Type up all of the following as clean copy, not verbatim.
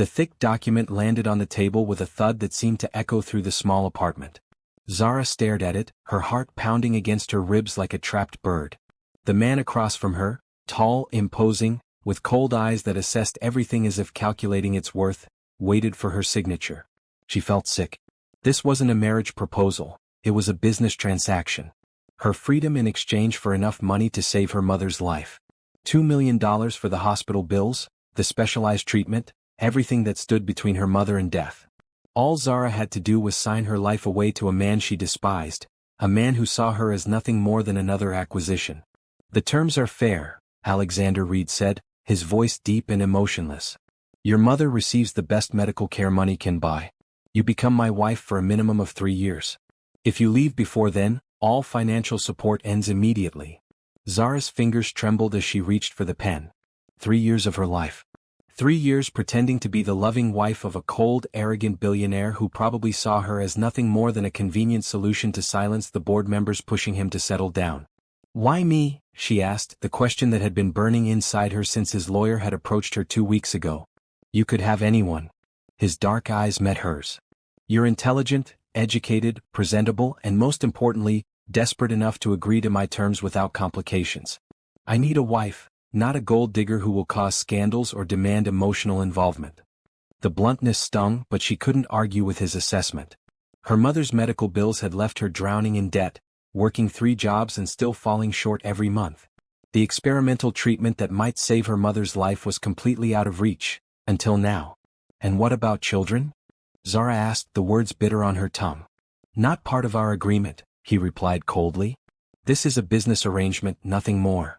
The thick document landed on the table with a thud that seemed to echo through the small apartment. Zara stared at it, her heart pounding against her ribs like a trapped bird. The man across from her, tall, imposing, with cold eyes that assessed everything as if calculating its worth, waited for her signature. She felt sick. This wasn't a marriage proposal, it was a business transaction. Her freedom in exchange for enough money to save her mother's life. $2 million for the hospital bills, the specialized treatment, everything that stood between her mother and death. All Zara had to do was sign her life away to a man she despised, a man who saw her as nothing more than another acquisition. The terms are fair, Alexander Reed said, his voice deep and emotionless. Your mother receives the best medical care money can buy. You become my wife for a minimum of 3 years. If you leave before then, all financial support ends immediately. Zara's fingers trembled as she reached for the pen. 3 years of her life. 3 years pretending to be the loving wife of a cold, arrogant billionaire who probably saw her as nothing more than a convenient solution to silence the board members pushing him to settle down. Why me? She asked, the question that had been burning inside her since his lawyer had approached her 2 weeks ago. You could have anyone. His dark eyes met hers. You're intelligent, educated, presentable, and most importantly, desperate enough to agree to my terms without complications. I need a wife, not a gold digger who will cause scandals or demand emotional involvement. The bluntness stung, but she couldn't argue with his assessment. Her mother's medical bills had left her drowning in debt, working 3 jobs and still falling short every month. The experimental treatment that might save her mother's life was completely out of reach, until now. And what about children? Zara asked, the words bitter on her tongue. Not part of our agreement, he replied coldly. This is a business arrangement, nothing more.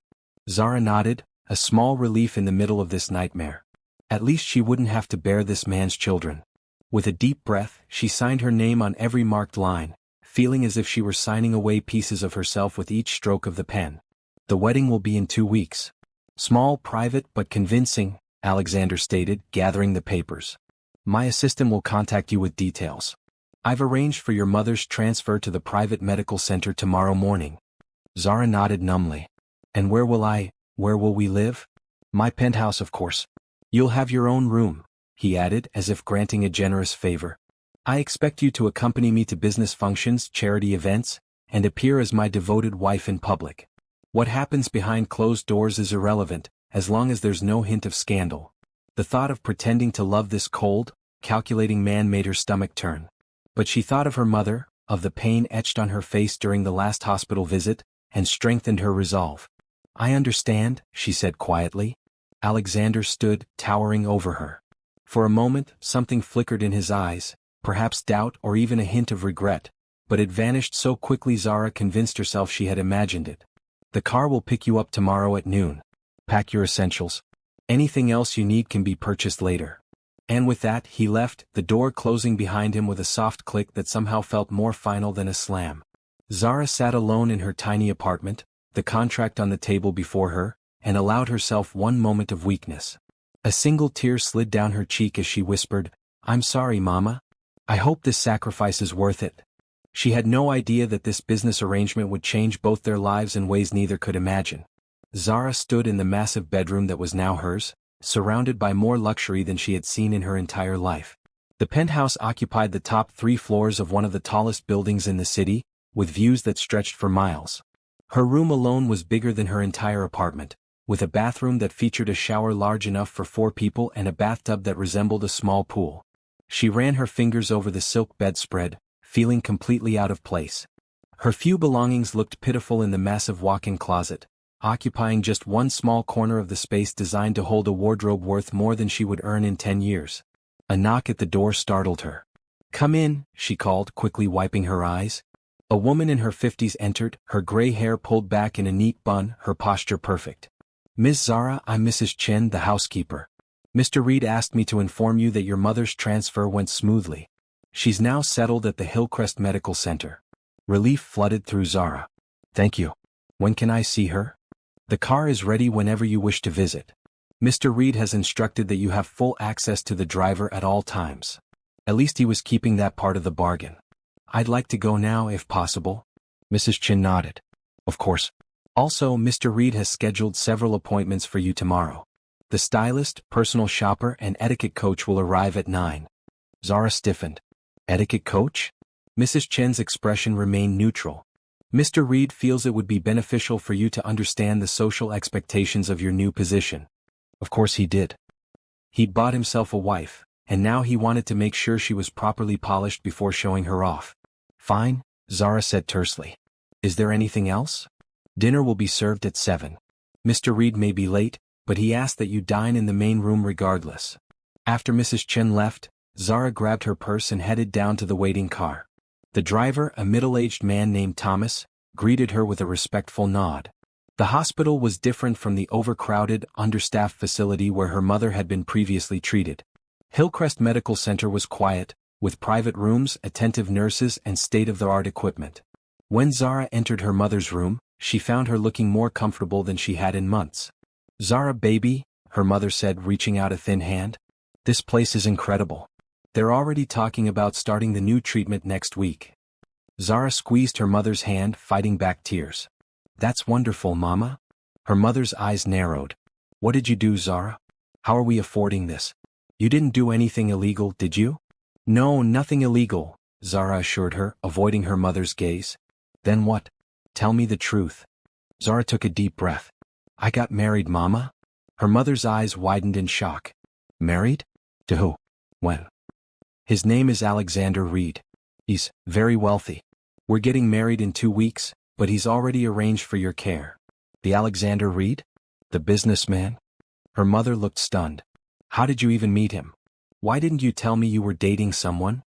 Zara nodded, a small relief in the middle of this nightmare. At least she wouldn't have to bear this man's children. With a deep breath, she signed her name on every marked line, feeling as if she were signing away pieces of herself with each stroke of the pen. The wedding will be in 2 weeks. Small, private, but convincing, Alexander stated, gathering the papers. My assistant will contact you with details. I've arranged for your mother's transfer to the private medical center tomorrow morning. Zara nodded numbly. And where will we live? My penthouse, of course. You'll have your own room, he added, as if granting a generous favor. I expect you to accompany me to business functions, charity events, and appear as my devoted wife in public. What happens behind closed doors is irrelevant, as long as there's no hint of scandal. The thought of pretending to love this cold, calculating man made her stomach turn. But she thought of her mother, of the pain etched on her face during the last hospital visit, and strengthened her resolve. I understand, she said quietly. Alexander stood, towering over her. For a moment, something flickered in his eyes, perhaps doubt or even a hint of regret, but it vanished so quickly Zara convinced herself she had imagined it. The car will pick you up tomorrow at noon. Pack your essentials. Anything else you need can be purchased later. And with that, he left, the door closing behind him with a soft click that somehow felt more final than a slam. Zara sat alone in her tiny apartment, the contract on the table before her, and allowed herself one moment of weakness. A single tear slid down her cheek as she whispered, I'm sorry, Mama. I hope this sacrifice is worth it. She had no idea that this business arrangement would change both their lives in ways neither could imagine. Zara stood in the massive bedroom that was now hers, surrounded by more luxury than she had seen in her entire life. The penthouse occupied the top 3 floors of one of the tallest buildings in the city, with views that stretched for miles. Her room alone was bigger than her entire apartment, with a bathroom that featured a shower large enough for 4 people and a bathtub that resembled a small pool. She ran her fingers over the silk bedspread, feeling completely out of place. Her few belongings looked pitiful in the massive walk-in closet, occupying just one small corner of the space designed to hold a wardrobe worth more than she would earn in 10 years. A knock at the door startled her. Come in, she called, quickly wiping her eyes. A woman in her 50s entered, her gray hair pulled back in a neat bun, her posture perfect. Miss Zara, I'm Mrs. Chen, the housekeeper. Mr. Reed asked me to inform you that your mother's transfer went smoothly. She's now settled at the Hillcrest Medical Center. Relief flooded through Zara. Thank you. When can I see her? The car is ready whenever you wish to visit. Mr. Reed has instructed that you have full access to the driver at all times. At least he was keeping that part of the bargain. I'd like to go now if possible. Mrs. Chen nodded. Of course. Also, Mr. Reed has scheduled several appointments for you tomorrow. The stylist, personal shopper, and etiquette coach will arrive at 9. Zara stiffened. Etiquette coach? Mrs. Chen's expression remained neutral. Mr. Reed feels it would be beneficial for you to understand the social expectations of your new position. Of course he did. He'd bought himself a wife, and now he wanted to make sure she was properly polished before showing her off. Fine, Zara said tersely. Is there anything else? Dinner will be served at 7. Mr. Reed may be late, but he asked that you dine in the main room regardless. After Mrs. Chen left, Zara grabbed her purse and headed down to the waiting car. The driver, a middle-aged man named Thomas, greeted her with a respectful nod. The hospital was different from the overcrowded, understaffed facility where her mother had been previously treated. Hillcrest Medical Center was quiet, with private rooms, attentive nurses, and state-of-the-art equipment. When Zara entered her mother's room, she found her looking more comfortable than she had in months. Zara, baby, her mother said, reaching out a thin hand. This place is incredible. They're already talking about starting the new treatment next week. Zara squeezed her mother's hand, fighting back tears. That's wonderful, Mama. Her mother's eyes narrowed. What did you do, Zara? How are we affording this? You didn't do anything illegal, did you? No, nothing illegal, Zara assured her, avoiding her mother's gaze. Then what? Tell me the truth. Zara took a deep breath. I got married, Mama. Her mother's eyes widened in shock. Married? To who? When? His name is Alexander Reed. He's very wealthy. We're getting married in 2 weeks, but he's already arranged for your care. The Alexander Reed? The businessman? Her mother looked stunned. How did you even meet him? Why didn't you tell me you were dating someone?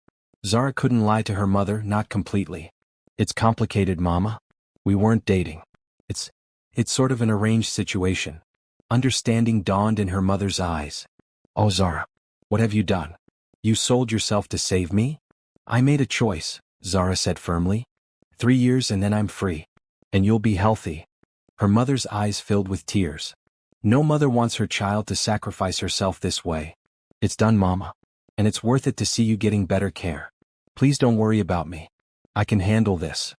Zara couldn't lie to her mother, not completely. It's complicated, Mama. We weren't dating. It's sort of an arranged situation. Understanding dawned in her mother's eyes. Oh, Zara, what have you done? You sold yourself to save me? I made a choice, Zara said firmly. 3 years and then I'm free. And you'll be healthy. Her mother's eyes filled with tears. No mother wants her child to sacrifice herself this way. It's done, Mama. And it's worth it to see you getting better care. Please don't worry about me. I can handle this.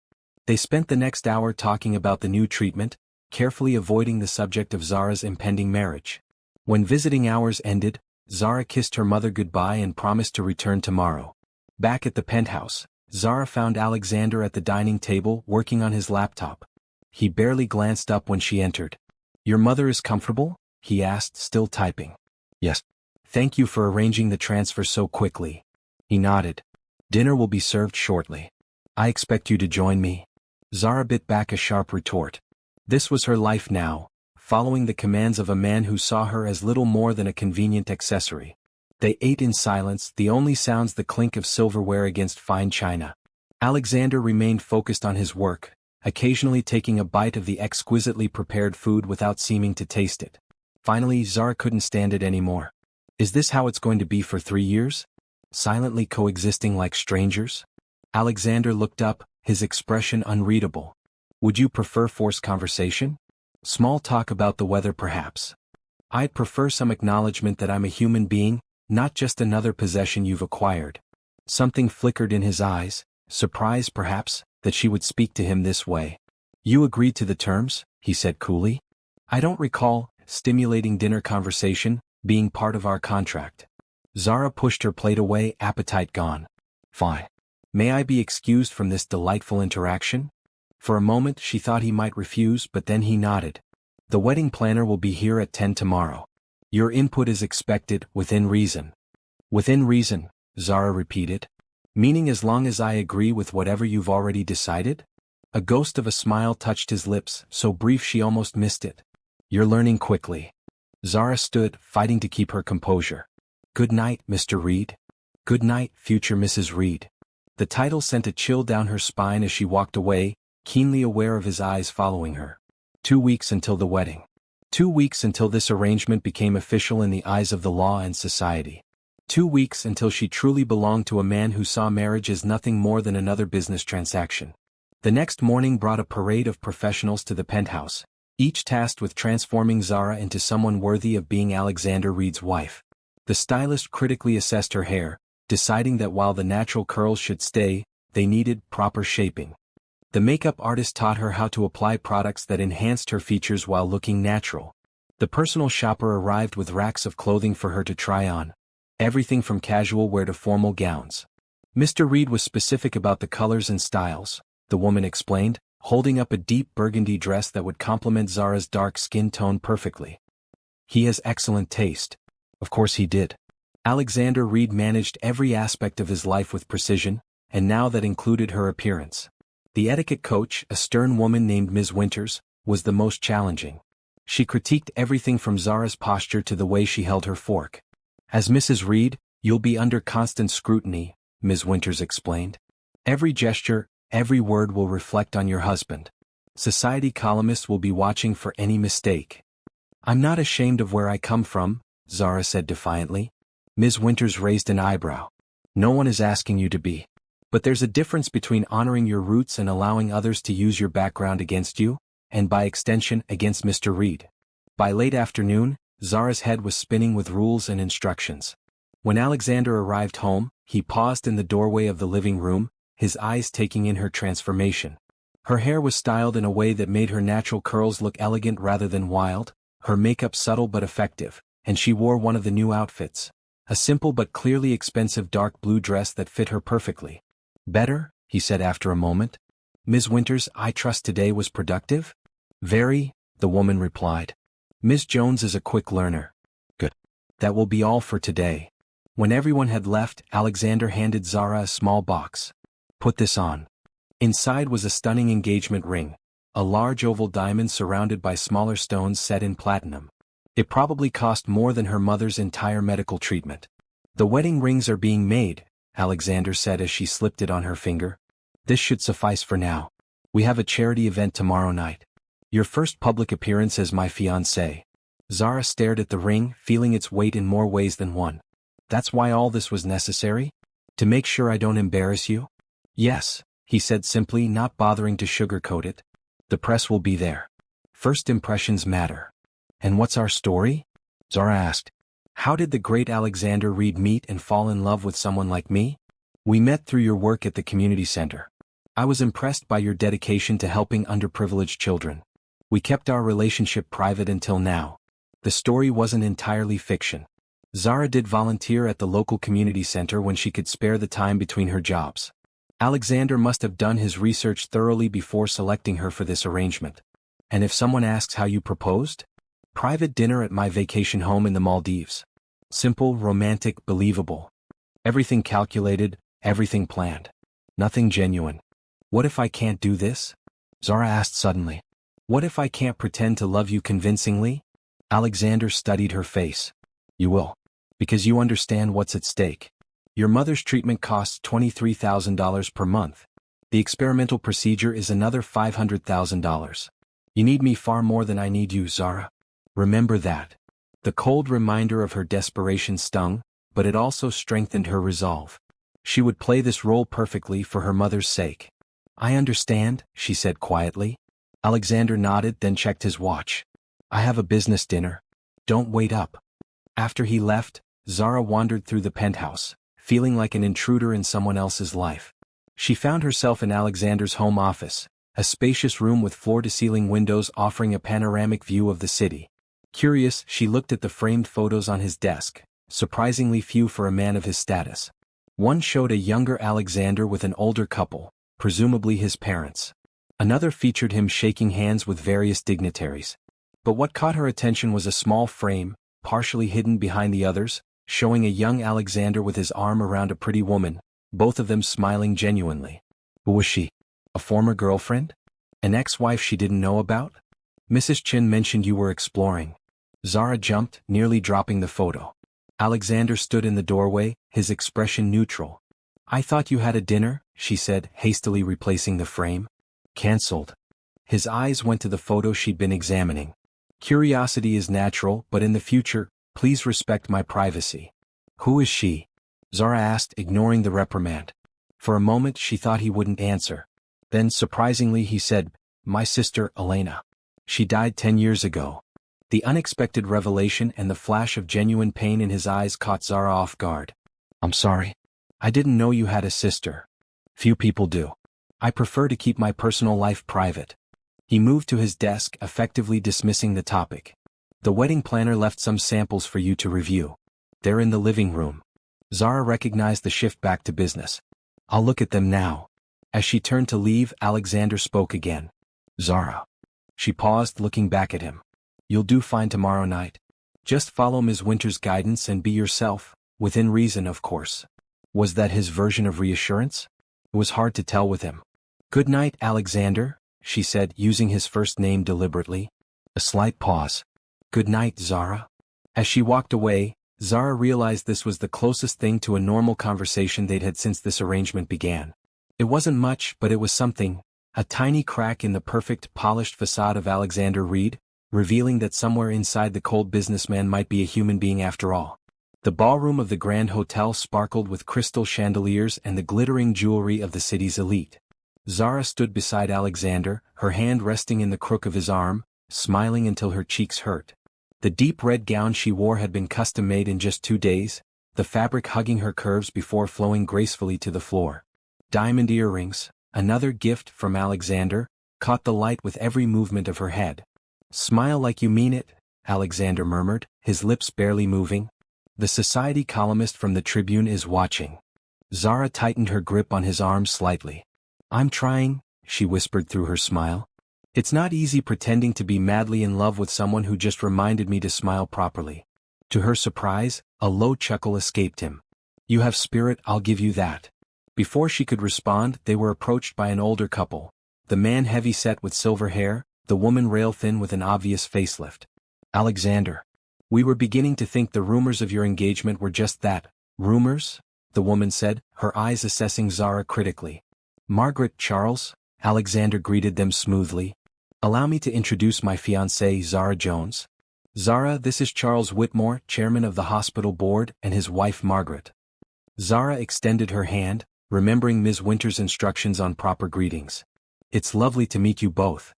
They spent the next hour talking about the new treatment, carefully avoiding the subject of Zara's impending marriage. When visiting hours ended, Zara kissed her mother goodbye and promised to return tomorrow. Back at the penthouse, Zara found Alexander at the dining table working on his laptop. He barely glanced up when she entered. Your mother is comfortable? He asked, still typing. Yes. Thank you for arranging the transfer so quickly. He nodded. Dinner will be served shortly. I expect you to join me. Zara bit back a sharp retort. This was her life now, following the commands of a man who saw her as little more than a convenient accessory. They ate in silence, the only sounds the clink of silverware against fine china. Alexander remained focused on his work, occasionally taking a bite of the exquisitely prepared food without seeming to taste it. Finally, Zara couldn't stand it anymore. Is this how it's going to be for 3 years? Silently coexisting like strangers? Alexander looked up, his expression unreadable. Would you prefer forced conversation? Small talk about the weather perhaps. I'd prefer some acknowledgement that I'm a human being, not just another possession you've acquired. Something flickered in his eyes, surprise perhaps, that she would speak to him this way. You agreed to the terms, he said coolly. I don't recall, stimulating dinner conversation, being part of our contract. Zara pushed her plate away, appetite gone. Fine. May I be excused from this delightful interaction? For a moment she thought he might refuse, but then he nodded. The wedding planner will be here at 10 tomorrow. Your input is expected, within reason. Within reason, Zara repeated. Meaning as long as I agree with whatever you've already decided? A ghost of a smile touched his lips, so brief she almost missed it. You're learning quickly. Zara stood, fighting to keep her composure. Good night, Mr. Reed. Good night, future Mrs. Reed. The title sent a chill down her spine as she walked away, keenly aware of his eyes following her. 2 weeks until the wedding. 2 weeks until this arrangement became official in the eyes of the law and society. 2 weeks until she truly belonged to a man who saw marriage as nothing more than another business transaction. The next morning brought a parade of professionals to the penthouse, each tasked with transforming Zara into someone worthy of being Alexander Reed's wife. The stylist critically assessed her hair, deciding that while the natural curls should stay, they needed proper shaping. The makeup artist taught her how to apply products that enhanced her features while looking natural. The personal shopper arrived with racks of clothing for her to try on. Everything from casual wear to formal gowns. Mr. Reed was specific about the colors and styles, the woman explained, holding up a deep burgundy dress that would complement Zara's dark skin tone perfectly. He has excellent taste. Of course he did. Alexander Reed managed every aspect of his life with precision, and now that included her appearance. The etiquette coach, a stern woman named Ms. Winters, was the most challenging. She critiqued everything from Zara's posture to the way she held her fork. As Mrs. Reed, you'll be under constant scrutiny, Ms. Winters explained. Every gesture, every word will reflect on your husband. Society columnists will be watching for any mistake. I'm not ashamed of where I come from, Zara said defiantly. Ms. Winters raised an eyebrow. No one is asking you to be. But there's a difference between honoring your roots and allowing others to use your background against you, and by extension against Mr. Reed. By late afternoon, Zara's head was spinning with rules and instructions. When Alexander arrived home, he paused in the doorway of the living room, his eyes taking in her transformation. Her hair was styled in a way that made her natural curls look elegant rather than wild, her makeup subtle but effective, and she wore one of the new outfits. A simple but clearly expensive dark blue dress that fit her perfectly. Better, he said after a moment. Ms. Winters, I trust today was productive? Very, the woman replied. Ms. Jones is a quick learner. Good. That will be all for today. When everyone had left, Alexander handed Zara a small box. Put this on. Inside was a stunning engagement ring, a large oval diamond surrounded by smaller stones set in platinum. It probably cost more than her mother's entire medical treatment. The wedding rings are being made, Alexander said as she slipped it on her finger. This should suffice for now. We have a charity event tomorrow night. Your first public appearance as my fiancé. Zara stared at the ring, feeling its weight in more ways than one. That's why all this was necessary? To make sure I don't embarrass you? Yes, he said simply, not bothering to sugarcoat it. The press will be there. First impressions matter. And what's our story? Zara asked. How did the great Alexander Reed meet and fall in love with someone like me? We met through your work at the community center. I was impressed by your dedication to helping underprivileged children. We kept our relationship private until now. The story wasn't entirely fiction. Zara did volunteer at the local community center when she could spare the time between her jobs. Alexander must have done his research thoroughly before selecting her for this arrangement. And if someone asks how you proposed? Private dinner at my vacation home in the Maldives. Simple, romantic, believable. Everything calculated, everything planned. Nothing genuine. What if I can't do this? Zara asked suddenly. What if I can't pretend to love you convincingly? Alexander studied her face. You will. Because you understand what's at stake. Your mother's treatment costs $23,000 per month. The experimental procedure is another $500,000. You need me far more than I need you, Zara. Remember that. The cold reminder of her desperation stung, but it also strengthened her resolve. She would play this role perfectly for her mother's sake. I understand, she said quietly. Alexander nodded, then checked his watch. I have a business dinner. Don't wait up. After he left, Zara wandered through the penthouse, feeling like an intruder in someone else's life. She found herself in Alexander's home office, a spacious room with floor-to-ceiling windows offering a panoramic view of the city. Curious, she looked at the framed photos on his desk, surprisingly few for a man of his status. One showed a younger Alexander with an older couple, presumably his parents. Another featured him shaking hands with various dignitaries. But what caught her attention was a small frame, partially hidden behind the others, showing a young Alexander with his arm around a pretty woman, both of them smiling genuinely. Who was she? A former girlfriend? An ex-wife she didn't know about? Mrs. Chin mentioned you were exploring. Zara jumped, nearly dropping the photo. Alexander stood in the doorway, his expression neutral. I thought you had a dinner, she said, hastily replacing the frame. Cancelled. His eyes went to the photo she'd been examining. Curiosity is natural, but in the future, please respect my privacy. Who is she? Zara asked, ignoring the reprimand. For a moment she thought he wouldn't answer. Then surprisingly he said, my sister, Elena. She died 10 years ago. The unexpected revelation and the flash of genuine pain in his eyes caught Zara off guard. I'm sorry. I didn't know you had a sister. Few people do. I prefer to keep my personal life private. He moved to his desk, effectively dismissing the topic. The wedding planner left some samples for you to review. They're in the living room. Zara recognized the shift back to business. I'll look at them now. As she turned to leave, Alexander spoke again. Zara. She paused, looking back at him. You'll do fine tomorrow night. Just follow Ms. Winter's guidance and be yourself, within reason, of course. Was that his version of reassurance? It was hard to tell with him. Good night, Alexander, she said, using his first name deliberately. A slight pause. Good night, Zara. As she walked away, Zara realized this was the closest thing to a normal conversation they'd had since this arrangement began. It wasn't much, but it was something, a tiny crack in the perfect, polished facade of Alexander Reed, revealing that somewhere inside the cold businessman might be a human being after all. The ballroom of the Grand Hotel sparkled with crystal chandeliers and the glittering jewelry of the city's elite. Zara stood beside Alexander, her hand resting in the crook of his arm, smiling until her cheeks hurt. The deep red gown she wore had been custom-made in just 2 days, the fabric hugging her curves before flowing gracefully to the floor. Diamond earrings, another gift from Alexander, caught the light with every movement of her head. Smile like you mean it, Alexander murmured, his lips barely moving. The society columnist from the Tribune is watching. Zara tightened her grip on his arm slightly. I'm trying, she whispered through her smile. It's not easy pretending to be madly in love with someone who just reminded me to smile properly. To her surprise, a low chuckle escaped him. You have spirit, I'll give you that. Before she could respond, they were approached by an older couple. The man heavy-set with silver hair, the woman rail-thin with an obvious facelift. Alexander. We were beginning to think the rumors of your engagement were just that. Rumors? The woman said, her eyes assessing Zara critically. Margaret, Charles, Alexander greeted them smoothly. Allow me to introduce my fiancée, Zara Jones. Zara, this is Charles Whitmore, chairman of the hospital board, and his wife Margaret. Zara extended her hand, remembering Ms. Winter's instructions on proper greetings. It's lovely to meet you both.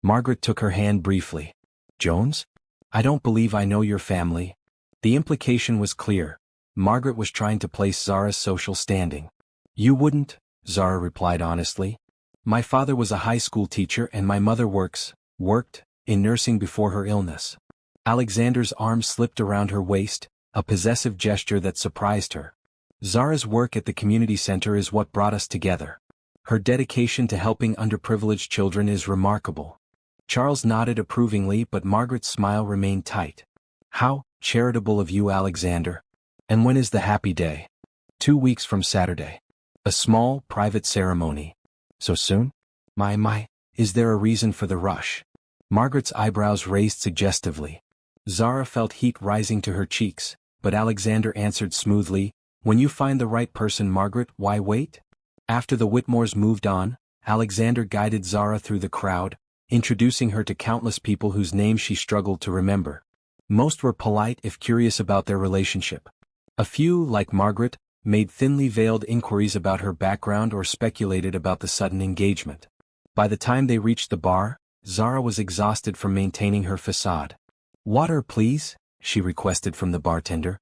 Margaret took her hand briefly. Jones? I don't believe I know your family. The implication was clear. Margaret was trying to place Zara's social standing. You wouldn't, Zara replied honestly. My father was a high school teacher and my mother worked, in nursing before her illness. Alexander's arm slipped around her waist, a possessive gesture that surprised her. Zara's work at the community center is what brought us together. Her dedication to helping underprivileged children is remarkable. Charles nodded approvingly, but Margaret's smile remained tight. How charitable of you, Alexander. And when is the happy day? 2 weeks from Saturday. A small, private ceremony. So soon? My, is there a reason for the rush? Margaret's eyebrows raised suggestively. Zara felt heat rising to her cheeks, but Alexander answered smoothly, when you find the right person, Margaret, why wait? After the Whitmores moved on, Alexander guided Zara through the crowd, introducing her to countless people whose names she struggled to remember. Most were polite if curious about their relationship. A few, like Margaret, made thinly veiled inquiries about her background or speculated about the sudden engagement. By the time they reached the bar, Zara was exhausted from maintaining her facade. Water, please, she requested from the bartender.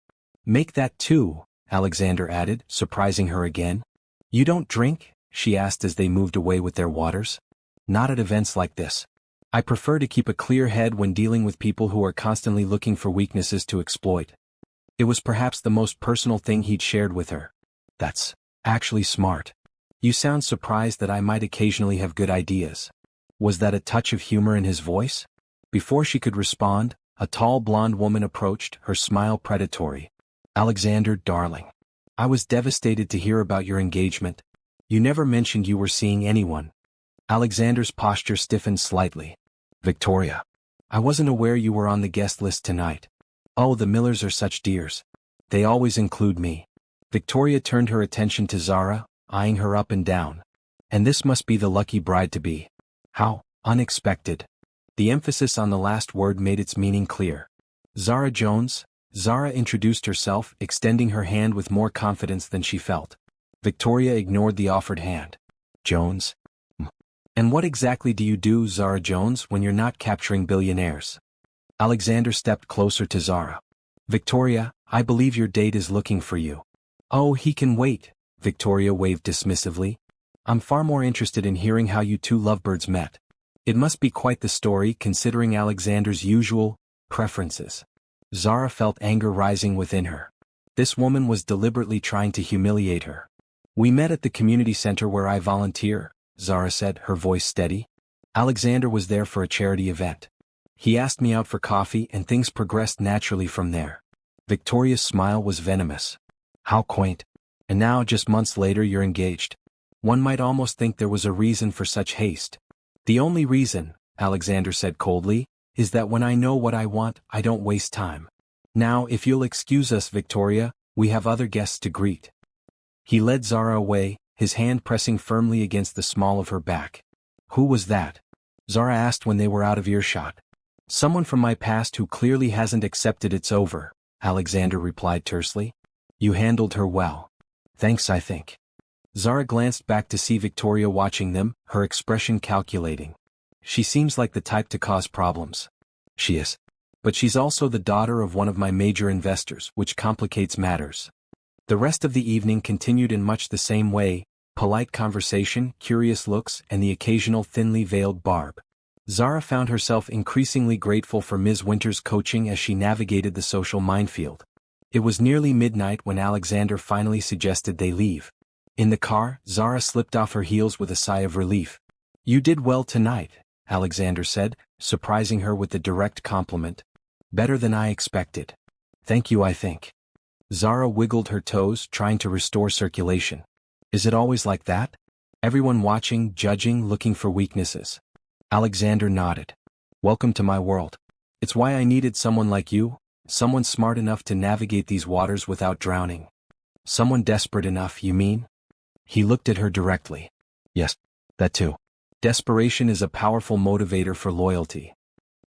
Make that 2, Alexander added, surprising her again. You don't drink? She asked as they moved away with their waters. Not at events like this. I prefer to keep a clear head when dealing with people who are constantly looking for weaknesses to exploit. It was perhaps the most personal thing he'd shared with her. That's actually smart. You sound surprised that I might occasionally have good ideas. Was that a touch of humor in his voice? Before she could respond, a tall blonde woman approached, her smile predatory. Alexander, darling. I was devastated to hear about your engagement. You never mentioned you were seeing anyone. Alexander's posture stiffened slightly. Victoria. I wasn't aware you were on the guest list tonight. Oh, the Millers are such dears. They always include me. Victoria turned her attention to Zara, eyeing her up and down. And this must be the lucky bride-to-be. How unexpected. The emphasis on the last word made its meaning clear. Zara Jones. Zara introduced herself, extending her hand with more confidence than she felt. Victoria ignored the offered hand. Jones? And what exactly do you do, Zara Jones, when you're not capturing billionaires? Alexander stepped closer to Zara. Victoria, I believe your date is looking for you. Oh, he can wait, Victoria waved dismissively. I'm far more interested in hearing how you two lovebirds met. It must be quite the story considering Alexander's usual, preferences. Zara felt anger rising within her. This woman was deliberately trying to humiliate her. "We met at the community center where I volunteer," Zara said, her voice steady. "Alexander was there for a charity event. He asked me out for coffee and things progressed naturally from there." Victoria's smile was venomous. "How quaint. And now, just months later, you're engaged. One might almost think there was a reason for such haste." "The only reason," Alexander said coldly, "is that when I know what I want, I don't waste time. Now, if you'll excuse us, Victoria, we have other guests to greet." He led Zara away, his hand pressing firmly against the small of her back. "Who was that?" Zara asked when they were out of earshot. "Someone from my past who clearly hasn't accepted it's over," Alexander replied tersely. "You handled her well. Thanks, I think." Zara glanced back to see Victoria watching them, her expression calculating. "She seems like the type to cause problems." "She is. But she's also the daughter of one of my major investors, which complicates matters." The rest of the evening continued in much the same way: polite conversation, curious looks, and the occasional thinly veiled barb. Zara found herself increasingly grateful for Ms. Winter's coaching as she navigated the social minefield. It was nearly midnight when Alexander finally suggested they leave. In the car, Zara slipped off her heels with a sigh of relief. "You did well tonight," Alexander said, surprising her with the direct compliment. "Better than I expected." "Thank you, I think." Zara wiggled her toes, trying to restore circulation. "Is it always like that? Everyone watching, judging, looking for weaknesses?" Alexander nodded. "Welcome to my world. It's why I needed someone like you, someone smart enough to navigate these waters without drowning." "Someone desperate enough, you mean?" He looked at her directly. "Yes, that too. Desperation is a powerful motivator for loyalty."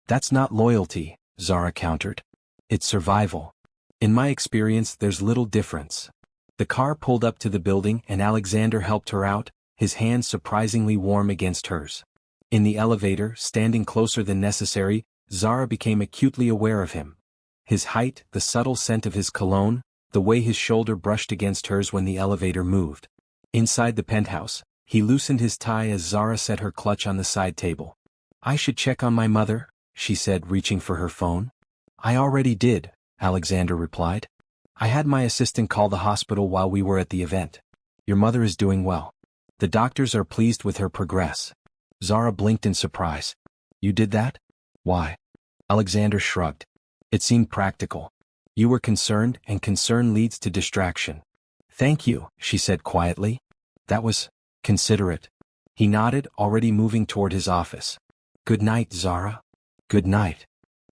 "That's not loyalty," Zara countered. "It's survival. In my experience, there's little difference." The car pulled up to the building and Alexander helped her out, his hand surprisingly warm against hers. In the elevator, standing closer than necessary, Zara became acutely aware of him. His height, the subtle scent of his cologne, the way his shoulder brushed against hers when the elevator moved. Inside the penthouse, he loosened his tie as Zara set her clutch on the side table. "I should check on my mother," she said, reaching for her phone. "I already did," Alexander replied. "I had my assistant call the hospital while we were at the event. Your mother is doing well. The doctors are pleased with her progress." Zara blinked in surprise. "You did that? Why?" Alexander shrugged. "It seemed practical. You were concerned, and concern leads to distraction." "Thank you," she said quietly. "That was considerate." He nodded, already moving toward his office. "Good night, Zara." "Good night."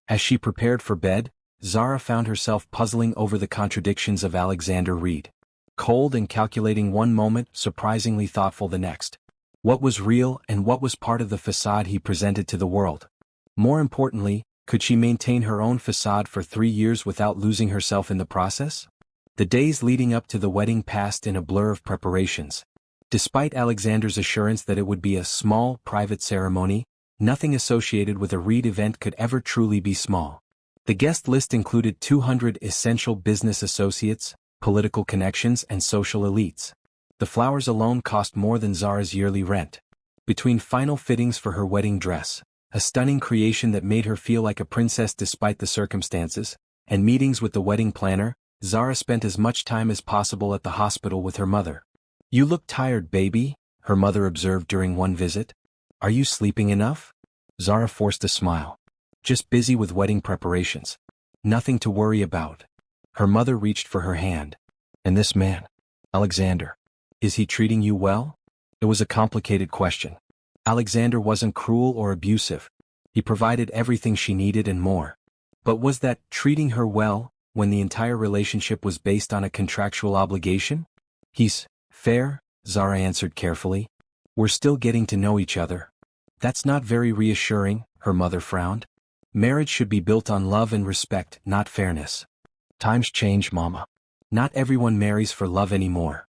As she prepared for bed, Zara found herself puzzling over the contradictions of Alexander Reed. Cold and calculating one moment, surprisingly thoughtful the next. What was real and what was part of the facade he presented to the world? More importantly, could she maintain her own facade for 3 years without losing herself in the process? The days leading up to the wedding passed in a blur of preparations. Despite Alexander's assurance that it would be a small, private ceremony, nothing associated with a Reed event could ever truly be small. The guest list included 200 essential business associates, political connections, and social elites. The flowers alone cost more than Zara's yearly rent. Between final fittings for her wedding dress, a stunning creation that made her feel like a princess despite the circumstances, and meetings with the wedding planner, Zara spent as much time as possible at the hospital with her mother. "You look tired, baby," her mother observed during one visit. "Are you sleeping enough?" Zara forced a smile. "Just busy with wedding preparations. Nothing to worry about." Her mother reached for her hand. "And this man, Alexander, is he treating you well?" It was a complicated question. Alexander wasn't cruel or abusive. He provided everything she needed and more. But was that treating her well, when the entire relationship was based on a contractual obligation? "He's fair," Zara answered carefully. "We're still getting to know each other." "That's not very reassuring," her mother frowned. "Marriage should be built on love and respect, not fairness." "Times change, Mama. Not everyone marries for love anymore."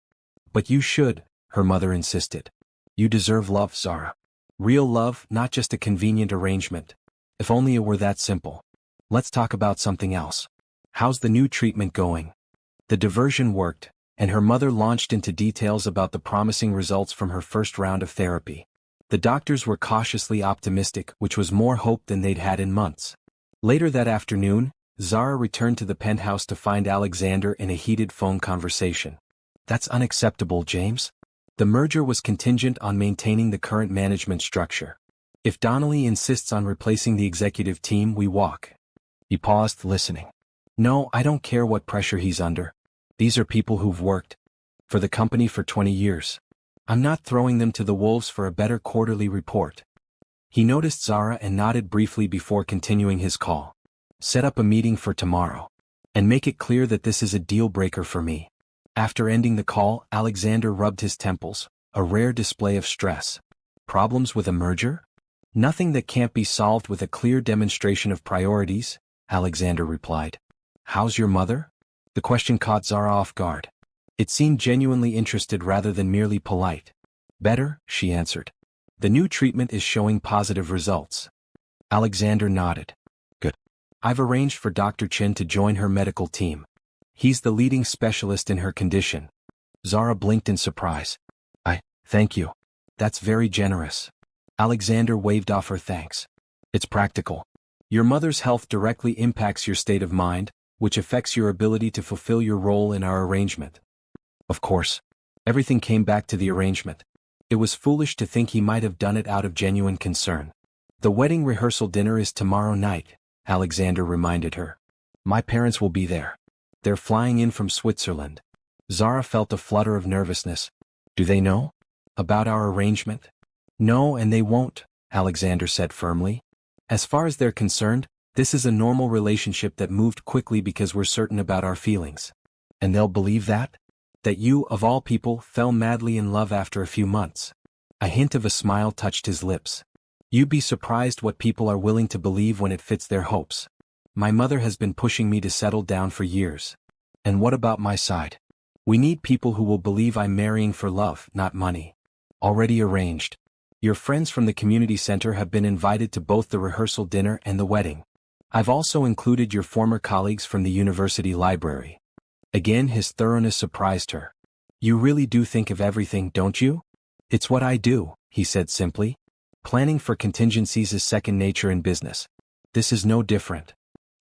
"But you should," her mother insisted. "You deserve love, Zara. Real love, not just a convenient arrangement. If only it were that simple." "Let's talk about something else. How's the new treatment going?" The diversion worked, and her mother launched into details about the promising results from her first round of therapy. The doctors were cautiously optimistic, which was more hope than they'd had in months. Later that afternoon, Zara returned to the penthouse to find Alexander in a heated phone conversation. That's unacceptable, James. The merger was contingent on maintaining the current management structure. If Donnelly insists on replacing the executive team, we walk. He paused, listening. No, I don't care what pressure he's under. These are people who've worked for the company for 20 years. I'm not throwing them to the wolves for a better quarterly report. He noticed Zara and nodded briefly before continuing his call. Set up a meeting for tomorrow. And make it clear that this is a deal breaker for me. After ending the call, Alexander rubbed his temples, a rare display of stress. Problems with a merger? Nothing that can't be solved with a clear demonstration of priorities, Alexander replied. How's your mother? The question caught Zara off guard. It seemed genuinely interested rather than merely polite. Better, she answered. The new treatment is showing positive results. Alexander nodded. Good. I've arranged for Dr. Chin to join her medical team. He's the leading specialist in her condition. Zara blinked in surprise. Thank you. That's very generous. Alexander waved off her thanks. It's practical. Your mother's health directly impacts your state of mind, which affects your ability to fulfill your role in our arrangement. Of course. Everything came back to the arrangement. It was foolish to think he might have done it out of genuine concern. The wedding rehearsal dinner is tomorrow night, Alexander reminded her. My parents will be there. They're flying in from Switzerland. Zara felt a flutter of nervousness. Do they know about our arrangement? No, and they won't, Alexander said firmly. As far as they're concerned, this is a normal relationship that moved quickly because we're certain about our feelings. And they'll believe that? That you, of all people, fell madly in love after a few months. A hint of a smile touched his lips. You'd be surprised what people are willing to believe when it fits their hopes. My mother has been pushing me to settle down for years. And what about my side? We need people who will believe I'm marrying for love, not money. Already arranged. Your friends from the community center have been invited to both the rehearsal dinner and the wedding. I've also included your former colleagues from the university library. Again, his thoroughness surprised her. You really do think of everything, don't you? It's what I do, he said simply. Planning for contingencies is second nature in business. This is no different.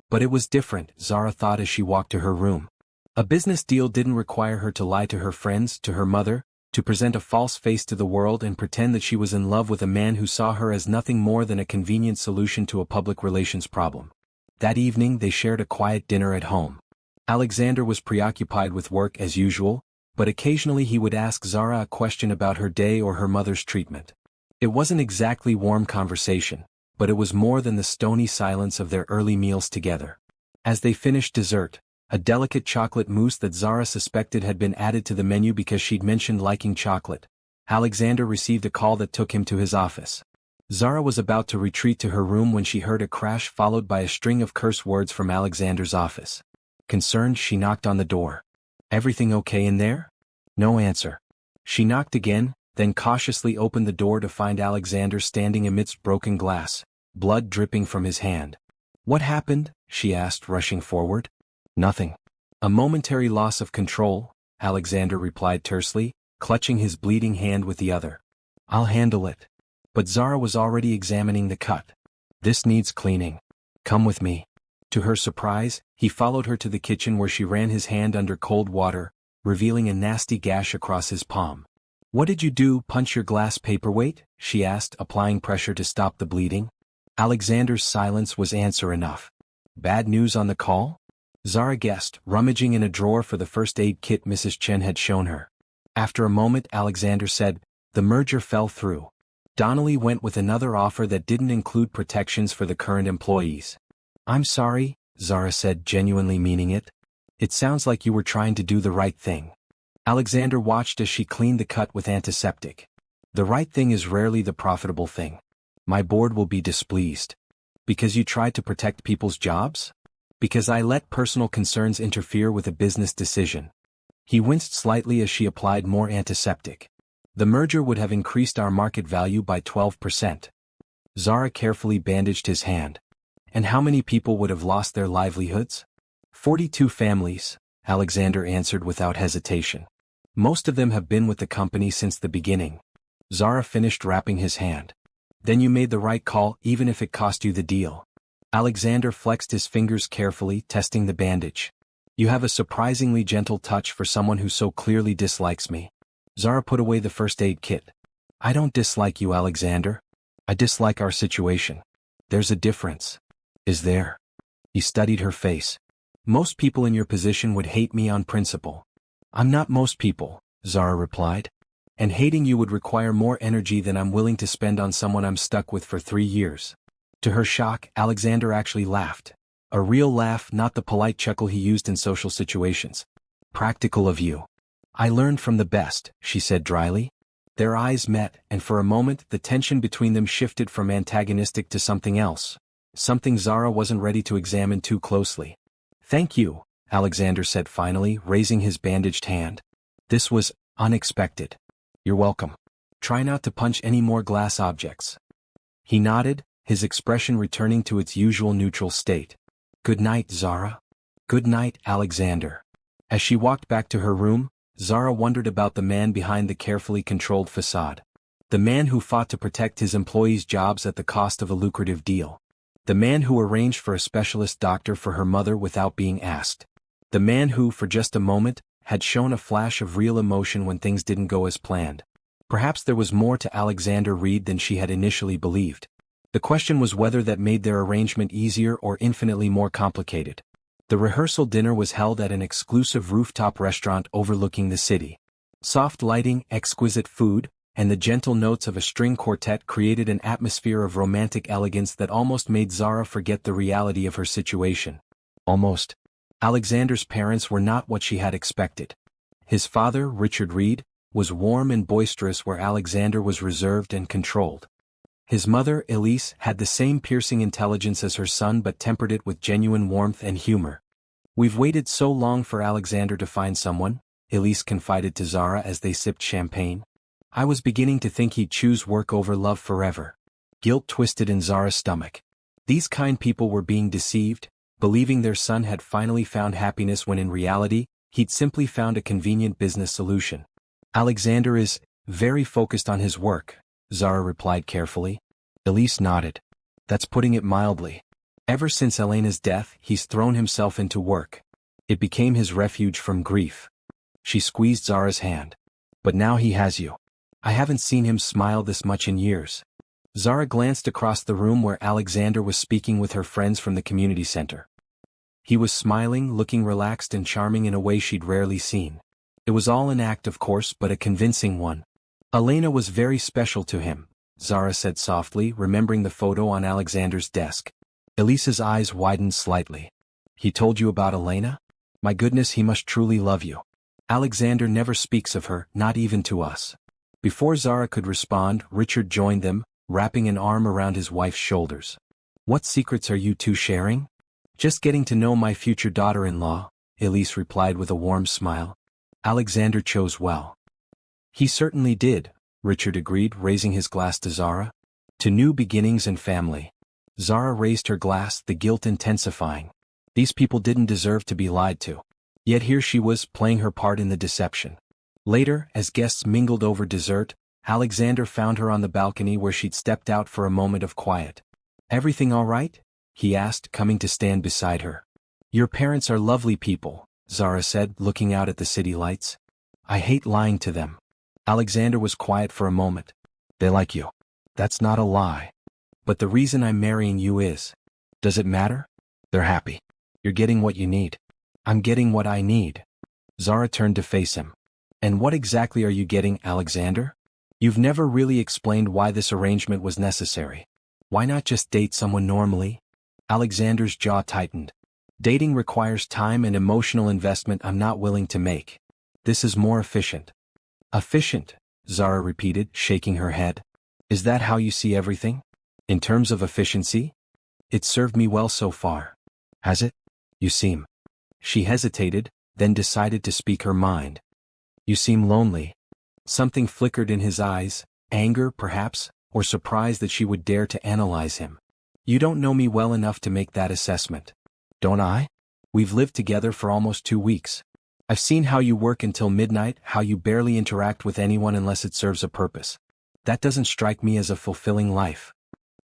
But it was different, Zara thought as she walked to her room. A business deal didn't require her to lie to her friends, to her mother, to present a false face to the world and pretend that she was in love with a man who saw her as nothing more than a convenient solution to a public relations problem. That evening they shared a quiet dinner at home. Alexander was preoccupied with work as usual, but occasionally he would ask Zara a question about her day or her mother's treatment. It wasn't exactly warm conversation, but it was more than the stony silence of their early meals together. As they finished dessert, a delicate chocolate mousse that Zara suspected had been added to the menu because she'd mentioned liking chocolate, Alexander received a call that took him to his office. Zara was about to retreat to her room when she heard a crash followed by a string of curse words from Alexander's office. Concerned, she knocked on the door. Everything okay in there? No answer. She knocked again, then cautiously opened the door to find Alexander standing amidst broken glass, blood dripping from his hand. What happened? She asked, rushing forward. Nothing. A momentary loss of control, Alexander replied tersely, clutching his bleeding hand with the other. I'll handle it. But Zara was already examining the cut. This needs cleaning. Come with me. To her surprise, he followed her to the kitchen where she ran his hand under cold water, revealing a nasty gash across his palm. What did you do, punch your glass paperweight? She asked, applying pressure to stop the bleeding. Alexander's silence was answer enough. Bad news on the call? Zara guessed, rummaging in a drawer for the first aid kit Mrs. Chen had shown her. After a moment, Alexander said, the merger fell through. Donnelly went with another offer that didn't include protections for the current employees. I'm sorry, Zara said, genuinely meaning it. It sounds like you were trying to do the right thing. Alexander watched as she cleaned the cut with antiseptic. The right thing is rarely the profitable thing. My board will be displeased. Because you tried to protect people's jobs? Because I let personal concerns interfere with a business decision. He winced slightly as she applied more antiseptic. The merger would have increased our market value by 12%. Zara carefully bandaged his hand. And how many people would have lost their livelihoods? 42 families, Alexander answered without hesitation. Most of them have been with the company since the beginning. Zara finished wrapping his hand. Then you made the right call even if it cost you the deal. Alexander flexed his fingers carefully, testing the bandage. You have a surprisingly gentle touch for someone who so clearly dislikes me. Zara put away the first aid kit. I don't dislike you, Alexander. I dislike our situation. There's a difference. Is there? He studied her face. Most people in your position would hate me on principle. I'm not most people, Zara replied. And hating you would require more energy than I'm willing to spend on someone I'm stuck with for 3 years. To her shock, Alexander actually laughed. A real laugh, not the polite chuckle he used in social situations. Practical of you. I learned from the best, she said dryly. Their eyes met, and for a moment the tension between them shifted from antagonistic to something else. Something Zara wasn't ready to examine too closely. Thank you, Alexander said finally, raising his bandaged hand. This was unexpected. You're welcome. Try not to punch any more glass objects. He nodded, his expression returning to its usual neutral state. Good night, Zara. Good night, Alexander. As she walked back to her room, Zara wondered about the man behind the carefully controlled facade. The man who fought to protect his employees' jobs at the cost of a lucrative deal. The man who arranged for a specialist doctor for her mother without being asked. The man who, for just a moment, had shown a flash of real emotion when things didn't go as planned. Perhaps there was more to Alexander Reed than she had initially believed. The question was whether that made their arrangement easier or infinitely more complicated. The rehearsal dinner was held at an exclusive rooftop restaurant overlooking the city. Soft lighting, exquisite food, and the gentle notes of a string quartet created an atmosphere of romantic elegance that almost made Zara forget the reality of her situation. Almost. Alexander's parents were not what she had expected. His father, Richard Reed, was warm and boisterous where Alexander was reserved and controlled. His mother, Elise, had the same piercing intelligence as her son but tempered it with genuine warmth and humor. We've waited so long for Alexander to find someone, Elise confided to Zara as they sipped champagne. I was beginning to think he'd choose work over love forever. Guilt twisted in Zara's stomach. These kind people were being deceived, believing their son had finally found happiness when in reality, he'd simply found a convenient business solution. Alexander is very focused on his work, Zara replied carefully. Elise nodded. That's putting it mildly. Ever since Elena's death, he's thrown himself into work. It became his refuge from grief. She squeezed Zara's hand. But now he has you. I haven't seen him smile this much in years. Zara glanced across the room where Alexander was speaking with her friends from the community center. He was smiling, looking relaxed and charming in a way she'd rarely seen. It was all an act, of course, but a convincing one. Elena was very special to him, Zara said softly, remembering the photo on Alexander's desk. Elise's eyes widened slightly. He told you about Elena? My goodness, he must truly love you. Alexander never speaks of her, not even to us. Before Zara could respond, Richard joined them, wrapping an arm around his wife's shoulders. What secrets are you two sharing? Just getting to know my future daughter-in-law, Elise replied with a warm smile. Alexander chose well. He certainly did, Richard agreed, raising his glass to Zara. To new beginnings and family. Zara raised her glass, the guilt intensifying. These people didn't deserve to be lied to. Yet here she was, playing her part in the deception. Later, as guests mingled over dessert, Alexander found her on the balcony where she'd stepped out for a moment of quiet. Everything all right? He asked, coming to stand beside her. Your parents are lovely people, Zara said, looking out at the city lights. I hate lying to them. Alexander was quiet for a moment. They like you. That's not a lie. But the reason I'm marrying you is. Does it matter? They're happy. You're getting what you need. I'm getting what I need. Zara turned to face him. And what exactly are you getting, Alexander? You've never really explained why this arrangement was necessary. Why not just date someone normally? Alexander's jaw tightened. Dating requires time and emotional investment I'm not willing to make. This is more efficient. Efficient, Zara repeated, shaking her head. Is that how you see everything? In terms of efficiency? It's served me well so far. Has it? You seem. She hesitated, then decided to speak her mind. You seem lonely. Something flickered in his eyes, anger perhaps, or surprise that she would dare to analyze him. You don't know me well enough to make that assessment. Don't I? We've lived together for almost 2 weeks. I've seen how you work until midnight, how you barely interact with anyone unless it serves a purpose. That doesn't strike me as a fulfilling life.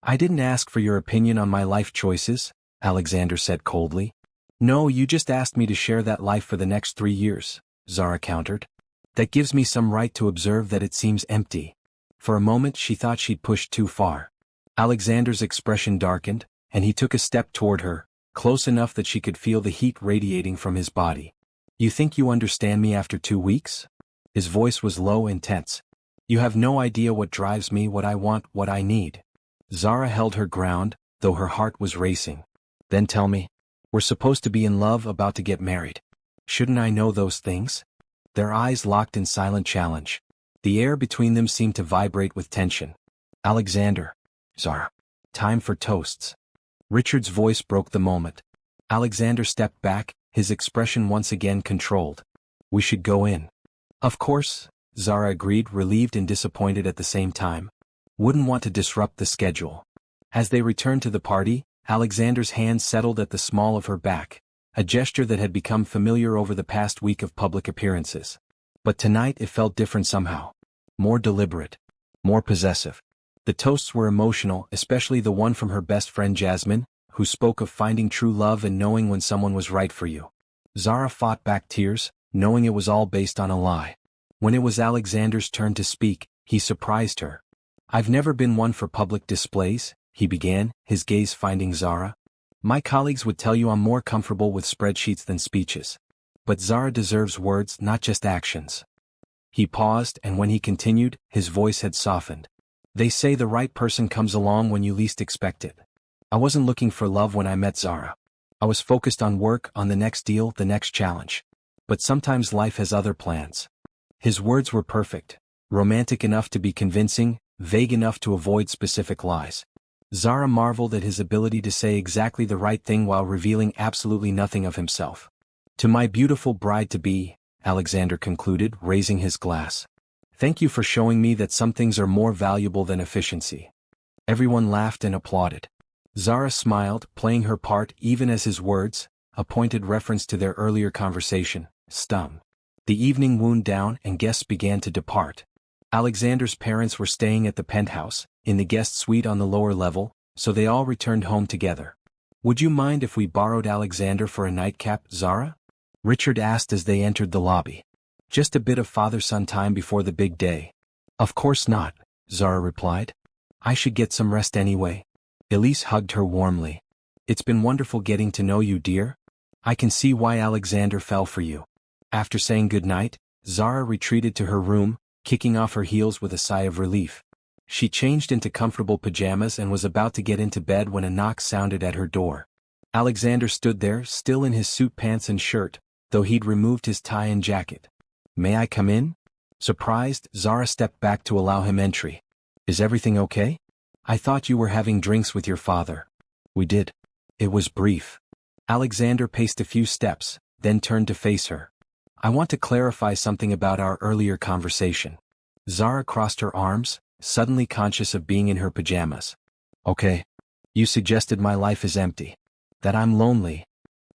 I didn't ask for your opinion on my life choices, Alexander said coldly. No, you just asked me to share that life for the next 3 years, Zara countered. That gives me some right to observe that it seems empty. For a moment she thought she'd pushed too far. Alexander's expression darkened, and he took a step toward her, close enough that she could feel the heat radiating from his body. You think you understand me after 2 weeks? His voice was low and tense. You have no idea what drives me, what I want, what I need. Zara held her ground, though her heart was racing. Then tell me. We're supposed to be in love, about to get married. Shouldn't I know those things? Their eyes locked in silent challenge. The air between them seemed to vibrate with tension. Alexander. Zara. Time for toasts. Richard's voice broke the moment. Alexander stepped back, his expression once again controlled. We should go in. Of course, Zara agreed, relieved and disappointed at the same time. Wouldn't want to disrupt the schedule. As they returned to the party, Alexander's hand settled at the small of her back, a gesture that had become familiar over the past week of public appearances. But tonight it felt different somehow. More deliberate. More possessive. The toasts were emotional, especially the one from her best friend Jasmine, who spoke of finding true love and knowing when someone was right for you. Zara fought back tears, knowing it was all based on a lie. When it was Alexander's turn to speak, he surprised her. I've never been one for public displays, he began, his gaze finding Zara. My colleagues would tell you I'm more comfortable with spreadsheets than speeches. But Zara deserves words, not just actions. He paused, and when he continued, his voice had softened. They say the right person comes along when you least expect it. I wasn't looking for love when I met Zara. I was focused on work, on the next deal, the next challenge. But sometimes life has other plans. His words were perfect, romantic enough to be convincing, vague enough to avoid specific lies. Zara marveled at his ability to say exactly the right thing while revealing absolutely nothing of himself. To my beautiful bride-to-be, Alexander concluded, raising his glass. Thank you for showing me that some things are more valuable than efficiency. Everyone laughed and applauded. Zara smiled, playing her part even as his words, a pointed reference to their earlier conversation, stung. The evening wound down and guests began to depart. Alexander's parents were staying at the penthouse, in the guest suite on the lower level, so they all returned home together. Would you mind if we borrowed Alexander for a nightcap, Zara? Richard asked as they entered the lobby. Just a bit of father-son time before the big day. Of course not, Zara replied. I should get some rest anyway. Elise hugged her warmly. It's been wonderful getting to know you, dear. I can see why Alexander fell for you. After saying goodnight, Zara retreated to her room, kicking off her heels with a sigh of relief. She changed into comfortable pajamas and was about to get into bed when a knock sounded at her door. Alexander stood there, still in his suit pants and shirt, though he'd removed his tie and jacket. May I come in? Surprised, Zara stepped back to allow him entry. Is everything okay? I thought you were having drinks with your father. We did. It was brief. Alexander paced a few steps, then turned to face her. I want to clarify something about our earlier conversation. Zara crossed her arms, suddenly conscious of being in her pajamas. Okay. You suggested my life is empty. That I'm lonely.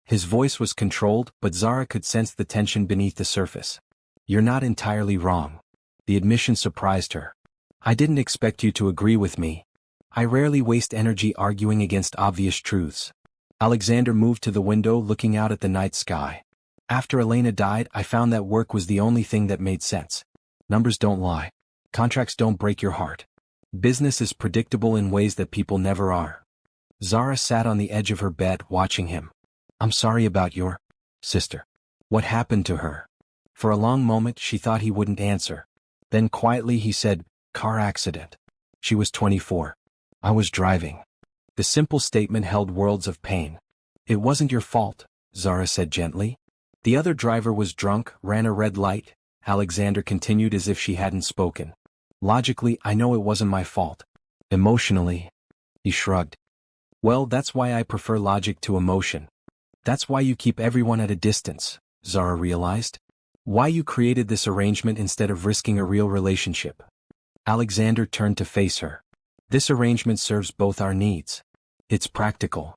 His voice was controlled, but Zara could sense the tension beneath the surface. You're not entirely wrong. The admission surprised her. I didn't expect you to agree with me. I rarely waste energy arguing against obvious truths. Alexander moved to the window, looking out at the night sky. After Elena died, I found that work was the only thing that made sense. Numbers don't lie. Contracts don't break your heart. Business is predictable in ways that people never are. Zara sat on the edge of her bed, watching him. I'm sorry about your sister. What happened to her? For a long moment she thought he wouldn't answer. Then quietly he said, car accident. She was 24. I was driving. The simple statement held worlds of pain. It wasn't your fault, Zara said gently. The other driver was drunk, ran a red light, Alexander continued as if she hadn't spoken. Logically, I know it wasn't my fault. Emotionally, he shrugged. Well, that's why I prefer logic to emotion. That's why you keep everyone at a distance, Zara realized. Why you created this arrangement instead of risking a real relationship. Alexander turned to face her. This arrangement serves both our needs. It's practical.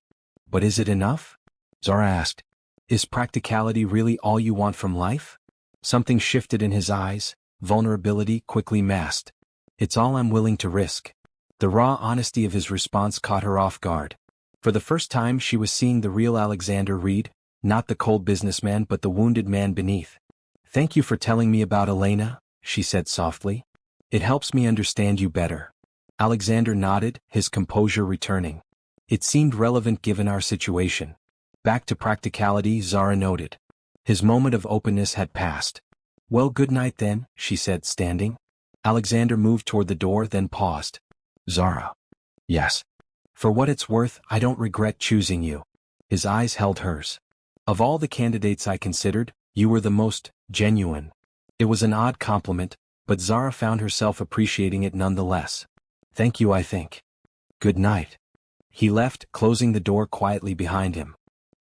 But is it enough? Zara asked. Is practicality really all you want from life? Something shifted in his eyes, vulnerability quickly masked. It's all I'm willing to risk. The raw honesty of his response caught her off guard. For the first time she was seeing the real Alexander Reed, not the cold businessman but the wounded man beneath. "Thank you for telling me about Elena," she said softly. "It helps me understand you better." Alexander nodded, his composure returning. It seemed relevant given our situation. Back to practicality, Zara noted. His moment of openness had passed. "Well, good night then," she said, standing. Alexander moved toward the door, then paused. "Zara." "Yes. For what it's worth, I don't regret choosing you." His eyes held hers. "Of all the candidates I considered, you were the most genuine." It was an odd compliment, but Zara found herself appreciating it nonetheless. "Thank you, I think. Good night." He left, closing the door quietly behind him.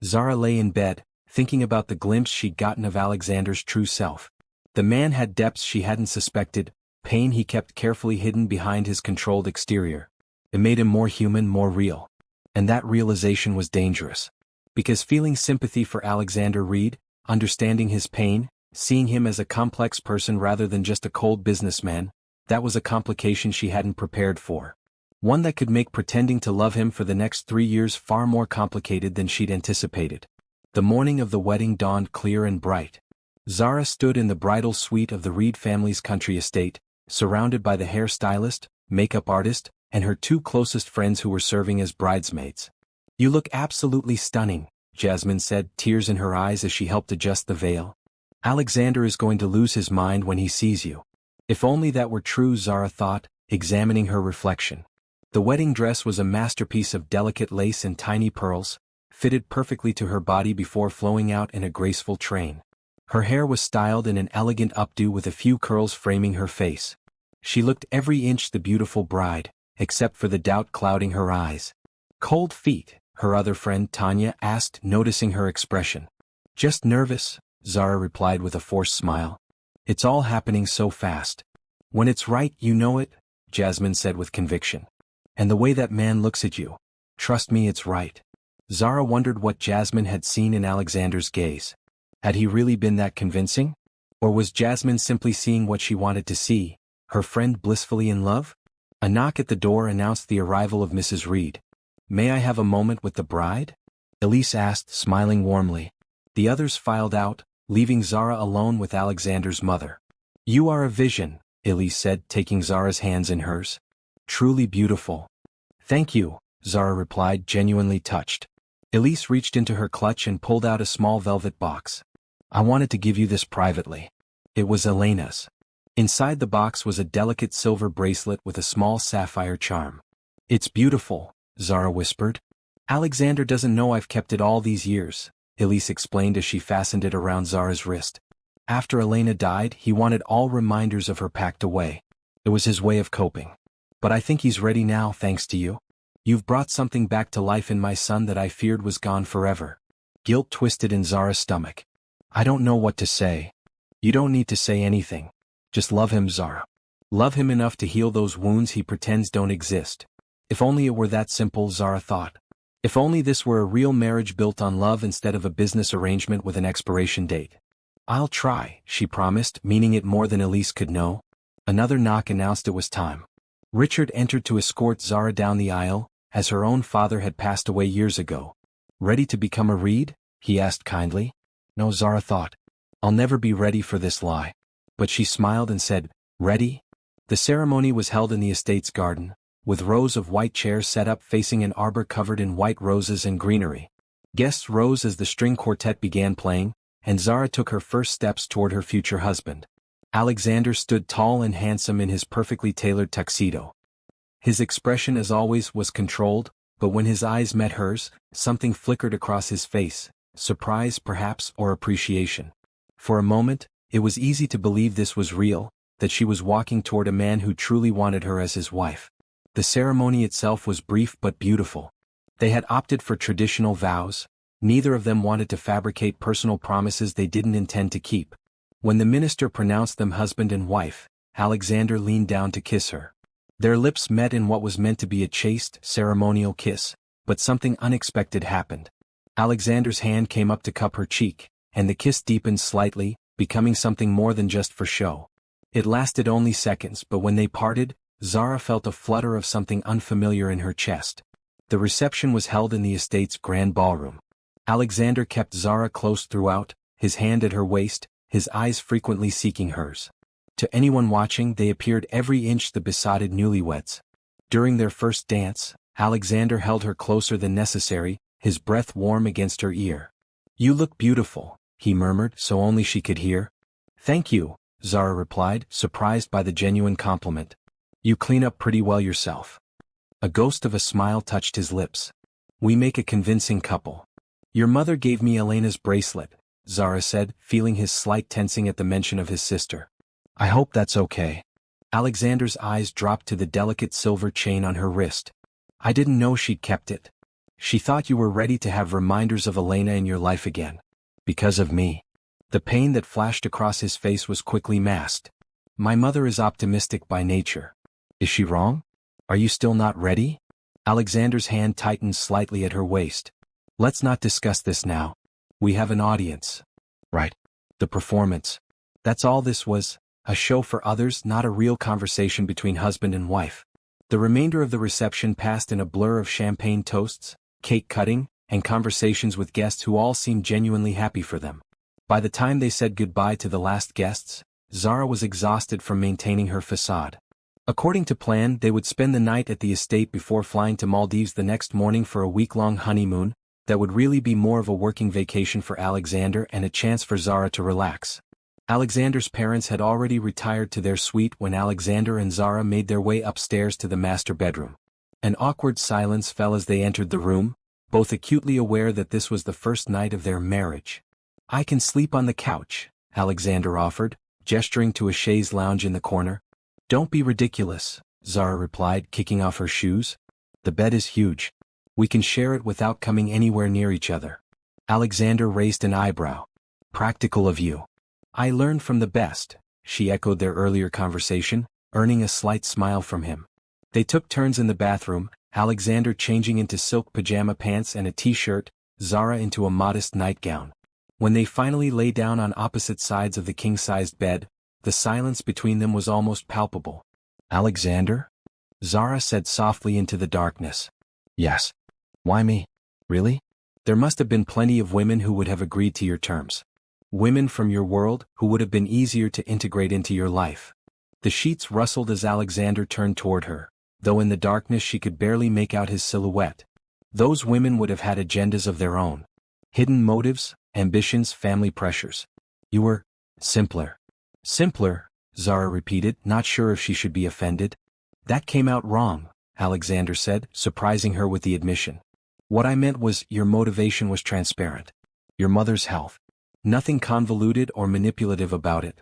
Zara lay in bed, thinking about the glimpse she'd gotten of Alexander's true self. The man had depths she hadn't suspected, pain he kept carefully hidden behind his controlled exterior. It made him more human, more real. And that realization was dangerous. Because feeling sympathy for Alexander Reed, understanding his pain, seeing him as a complex person rather than just a cold businessman, that was a complication she hadn't prepared for. One that could make pretending to love him for the next 3 years far more complicated than she'd anticipated. The morning of the wedding dawned clear and bright. Zara stood in the bridal suite of the Reed family's country estate, surrounded by the hairstylist, makeup artist, and her 2 closest friends who were serving as bridesmaids. "You look absolutely stunning," Jasmine said, tears in her eyes as she helped adjust the veil. "Alexander is going to lose his mind when he sees you." If only that were true, Zara thought, examining her reflection. The wedding dress was a masterpiece of delicate lace and tiny pearls, fitted perfectly to her body before flowing out in a graceful train. Her hair was styled in an elegant updo with a few curls framing her face. She looked every inch the beautiful bride, except for the doubt clouding her eyes. "Cold feet?" her other friend Tanya asked, noticing her expression. "Just nervous," Zara replied with a forced smile. "It's all happening so fast." "When it's right, you know it," Jasmine said with conviction. "And the way that man looks at you. Trust me, it's right." Zara wondered what Jasmine had seen in Alexander's gaze. Had he really been that convincing? Or was Jasmine simply seeing what she wanted to see, her friend blissfully in love? A knock at the door announced the arrival of Mrs. Reed. "May I have a moment with the bride?" Elise asked, smiling warmly. The others filed out, leaving Zara alone with Alexander's mother. "You are a vision," Elise said, taking Zara's hands in hers. "Truly beautiful." "Thank you," Zara replied, genuinely touched. Elise reached into her clutch and pulled out a small velvet box. "I wanted to give you this privately." It was Elena's. Inside the box was a delicate silver bracelet with a small sapphire charm. "It's beautiful," Zara whispered. "Alexander doesn't know I've kept it all these years," Elise explained as she fastened it around Zara's wrist. "After Elena died, he wanted all reminders of her packed away. It was his way of coping. But I think he's ready now, thanks to you. You've brought something back to life in my son that I feared was gone forever." Guilt twisted in Zara's stomach. "I don't know what to say." "You don't need to say anything. Just love him, Zara. Love him enough to heal those wounds he pretends don't exist." If only it were that simple, Zara thought. If only this were a real marriage built on love instead of a business arrangement with an expiration date. "I'll try," she promised, meaning it more than Elise could know. Another knock announced it was time. Richard entered to escort Zara down the aisle, as her own father had passed away years ago. "Ready to become a Reed?" he asked kindly. No, Zara thought. "I'll never be ready for this lie." But she smiled and said, "Ready?" The ceremony was held in the estate's garden, with rows of white chairs set up facing an arbor covered in white roses and greenery. Guests rose as the string quartet began playing, and Zara took her first steps toward her future husband. Alexander stood tall and handsome in his perfectly tailored tuxedo. His expression, as always, was controlled, but when his eyes met hers, something flickered across his face, surprise perhaps, or appreciation. For a moment, it was easy to believe this was real, that she was walking toward a man who truly wanted her as his wife. The ceremony itself was brief but beautiful. They had opted for traditional vows. Neither of them wanted to fabricate personal promises they didn't intend to keep. When the minister pronounced them husband and wife, Alexander leaned down to kiss her. Their lips met in what was meant to be a chaste, ceremonial kiss, but something unexpected happened. Alexander's hand came up to cup her cheek, and the kiss deepened slightly, becoming something more than just for show. It lasted only seconds, but when they parted, Zara felt a flutter of something unfamiliar in her chest. The reception was held in the estate's grand ballroom. Alexander kept Zara close throughout, his hand at her waist, his eyes frequently seeking hers. To anyone watching, they appeared every inch the besotted newlyweds. During their first dance, Alexander held her closer than necessary, his breath warm against her ear. "You look beautiful," he murmured so only she could hear. "Thank you," Zara replied, surprised by the genuine compliment. "You clean up pretty well yourself." A ghost of a smile touched his lips. "We make a convincing couple." "Your mother gave me Elena's bracelet," Zara said, feeling his slight tensing at the mention of his sister. "I hope that's okay." Alexander's eyes dropped to the delicate silver chain on her wrist. "I didn't know she'd kept it. She thought you were ready to have reminders of Elena in your life again. Because of me." The pain that flashed across his face was quickly masked. "My mother is optimistic by nature." "Is she wrong? Are you still not ready?" Alexander's hand tightened slightly at her waist. "Let's not discuss this now. We have an audience." "Right. The performance. That's all this was, a show for others, not a real conversation between husband and wife." The remainder of the reception passed in a blur of champagne toasts, cake cutting, and conversations with guests who all seemed genuinely happy for them. By the time they said goodbye to the last guests, Zara was exhausted from maintaining her facade. According to plan, they would spend the night at the estate before flying to Maldives the next morning for a week-long honeymoon that would really be more of a working vacation for Alexander and a chance for Zara to relax. Alexander's parents had already retired to their suite when Alexander and Zara made their way upstairs to the master bedroom. An awkward silence fell as they entered the room, both acutely aware that this was the first night of their marriage. "I can sleep on the couch," Alexander offered, gesturing to a chaise lounge in the corner. "Don't be ridiculous," Zara replied, kicking off her shoes. "The bed is huge. We can share it without coming anywhere near each other." Alexander raised an eyebrow. "Practical of you." "I learned from the best," she echoed their earlier conversation, earning a slight smile from him. They took turns in the bathroom, Alexander changing into silk pajama pants and a t-shirt, Zara into a modest nightgown. When they finally lay down on opposite sides of the king-sized bed, the silence between them was almost palpable. "Alexander?" Zara said softly into the darkness. "Yes." "Why me? Really? There must have been plenty of women who would have agreed to your terms. Women from your world who would have been easier to integrate into your life." The sheets rustled as Alexander turned toward her, though in the darkness she could barely make out his silhouette. Those women would have had agendas of their own. Hidden motives, ambitions, family pressures. "You were simpler." "Simpler," Zara repeated, not sure if she should be offended. "That came out wrong," Alexander said, surprising her with the admission. "What I meant was your motivation was transparent. Your mother's health. Nothing convoluted or manipulative about it.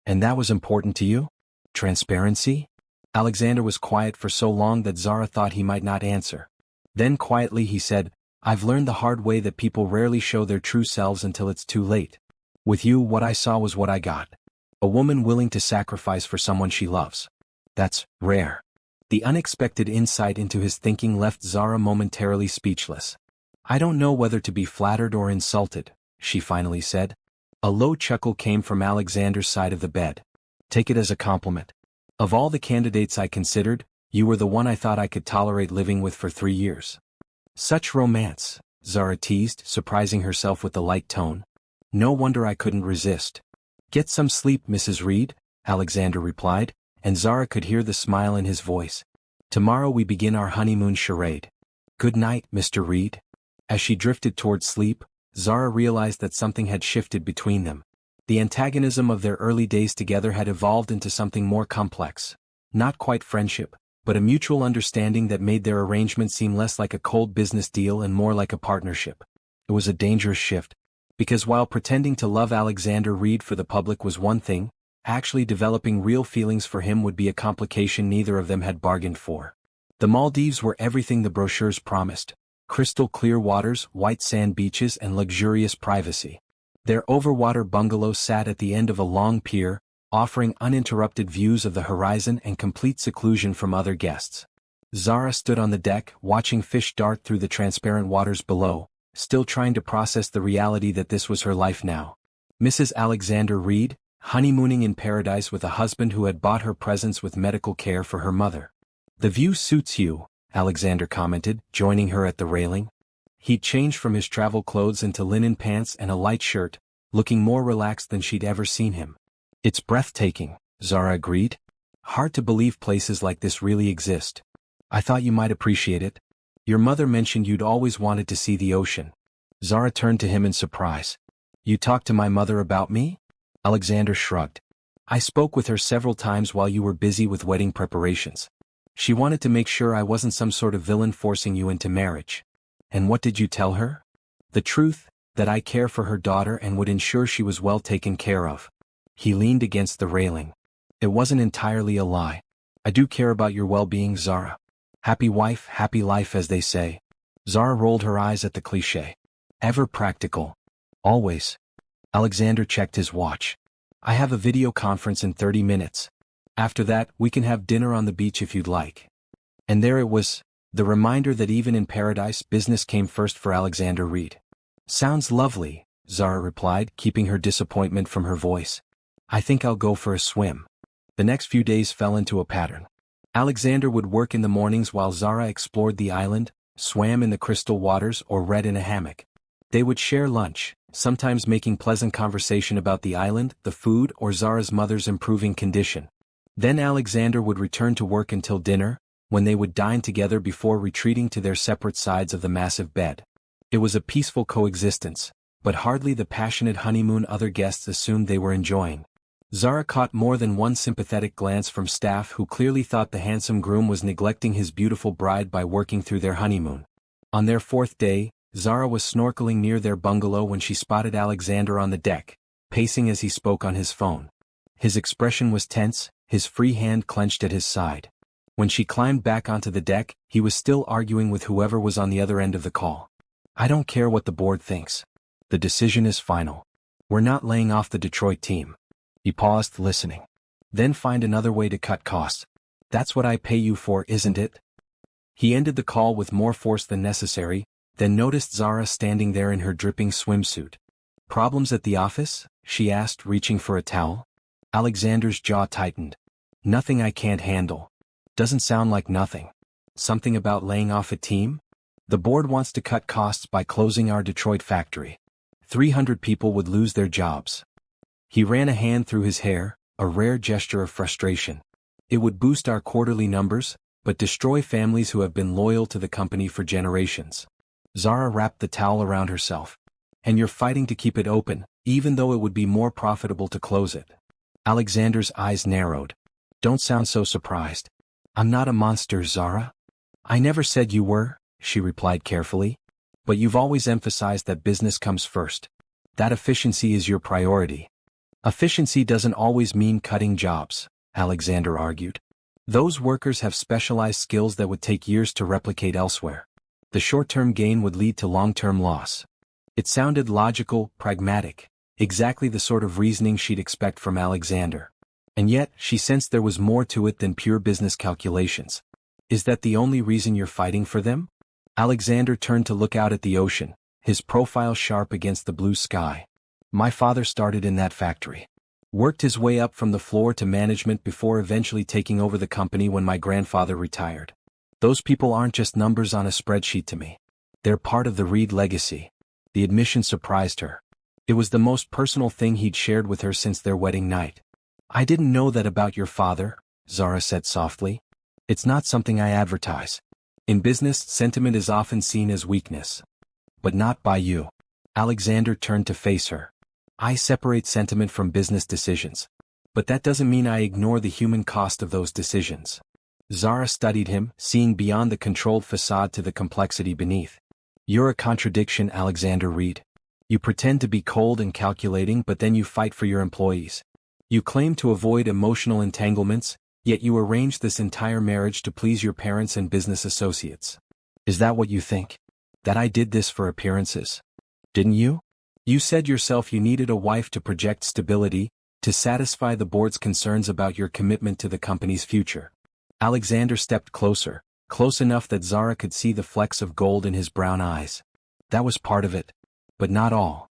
And that was important to you? Transparency?" Alexander was quiet for so long that Zara thought he might not answer. Then quietly he said, "I've learned the hard way that people rarely show their true selves until it's too late. With you, what I saw was what I got. A woman willing to sacrifice for someone she loves. That's rare." The unexpected insight into his thinking left Zara momentarily speechless. "I don't know whether to be flattered or insulted," she finally said. A low chuckle came from Alexander's side of the bed. "Take it as a compliment. Of all the candidates I considered, you were the one I thought I could tolerate living with for 3 years." "Such romance," Zara teased, surprising herself with the light tone. "No wonder I couldn't resist." "Get some sleep, Mrs. Reed," Alexander replied, and Zara could hear the smile in his voice. "Tomorrow we begin our honeymoon charade." "Good night, Mr. Reed." As she drifted toward sleep, Zara realized that something had shifted between them. The antagonism of their early days together had evolved into something more complex. Not quite friendship, but a mutual understanding that made their arrangement seem less like a cold business deal and more like a partnership. It was a dangerous shift, because while pretending to love Alexander Reed for the public was one thing, actually developing real feelings for him would be a complication neither of them had bargained for. The Maldives were everything the brochures promised: crystal clear waters, white sand beaches, and luxurious privacy. Their overwater bungalow sat at the end of a long pier, offering uninterrupted views of the horizon and complete seclusion from other guests. Zara stood on the deck, watching fish dart through the transparent waters below, still trying to process the reality that this was her life now. Mrs. Alexander Reed, honeymooning in paradise with a husband who had bought her presents with medical care for her mother. "The view suits you," Alexander commented, joining her at the railing. He'd changed from his travel clothes into linen pants and a light shirt, looking more relaxed than she'd ever seen him. It's breathtaking, Zara agreed. Hard to believe places like this really exist. I thought you might appreciate it. Your mother mentioned you'd always wanted to see the ocean. Zara turned to him in surprise. You talked to my mother about me? Alexander shrugged. I spoke with her several times while you were busy with wedding preparations. She wanted to make sure I wasn't some sort of villain forcing you into marriage. And what did you tell her? The truth, that I care for her daughter and would ensure she was well taken care of. He leaned against the railing. It wasn't entirely a lie. I do care about your well-being, Zara. Happy wife, happy life, as they say. Zara rolled her eyes at the cliché. Ever practical. Always. Alexander checked his watch. I have a video conference in 30 minutes. After that, we can have dinner on the beach if you'd like. And there it was, the reminder that even in paradise, business came first for Alexander Reed. Sounds lovely, Zara replied, keeping her disappointment from her voice. I think I'll go for a swim. The next few days fell into a pattern. Alexander would work in the mornings while Zara explored the island, swam in the crystal waters, or read in a hammock. They would share lunch, sometimes making pleasant conversation about the island, the food, or Zara's mother's improving condition. Then Alexander would return to work until dinner, when they would dine together before retreating to their separate sides of the massive bed. It was a peaceful coexistence, but hardly the passionate honeymoon other guests assumed they were enjoying. Zara caught more than one sympathetic glance from staff who clearly thought the handsome groom was neglecting his beautiful bride by working through their honeymoon. On their fourth day, Zara was snorkeling near their bungalow when she spotted Alexander on the deck, pacing as he spoke on his phone. His expression was tense, his free hand clenched at his side. When she climbed back onto the deck, he was still arguing with whoever was on the other end of the call. I don't care what the board thinks. The decision is final. We're not laying off the Detroit team. He paused, listening. Then find another way to cut costs. That's what I pay you for, isn't it? He ended the call with more force than necessary, then noticed Zara standing there in her dripping swimsuit. Problems at the office? She asked, reaching for a towel. Alexander's jaw tightened. Nothing I can't handle. Doesn't sound like nothing. Something about laying off a team? The board wants to cut costs by closing our Detroit factory. 300 people would lose their jobs. He ran a hand through his hair, a rare gesture of frustration. It would boost our quarterly numbers, but destroy families who have been loyal to the company for generations. Zara wrapped the towel around herself. And you're fighting to keep it open, even though it would be more profitable to close it. Alexander's eyes narrowed. Don't sound so surprised. I'm not a monster, Zara. I never said you were, she replied carefully. But you've always emphasized that business comes first. That efficiency is your priority. Efficiency doesn't always mean cutting jobs, Alexander argued. Those workers have specialized skills that would take years to replicate elsewhere. The short-term gain would lead to long-term loss. It sounded logical, pragmatic, exactly the sort of reasoning she'd expect from Alexander. And yet, she sensed there was more to it than pure business calculations. Is that the only reason you're fighting for them? Alexander turned to look out at the ocean, his profile sharp against the blue sky. My father started in that factory. Worked his way up from the floor to management before eventually taking over the company when my grandfather retired. Those people aren't just numbers on a spreadsheet to me. They're part of the Reed legacy. The admission surprised her. It was the most personal thing he'd shared with her since their wedding night. I didn't know that about your father, Zara said softly. It's not something I advertise. In business, sentiment is often seen as weakness. But not by you. Alexander turned to face her. I separate sentiment from business decisions. But that doesn't mean I ignore the human cost of those decisions. Zara studied him, seeing beyond the controlled facade to the complexity beneath. You're a contradiction, Alexander Reed. You pretend to be cold and calculating, but then you fight for your employees. You claim to avoid emotional entanglements, yet you arranged this entire marriage to please your parents and business associates. Is that what you think? That I did this for appearances? Didn't you? You said yourself you needed a wife to project stability, to satisfy the board's concerns about your commitment to the company's future. Alexander stepped closer, close enough that Zara could see the flecks of gold in his brown eyes. That was part of it. But not all.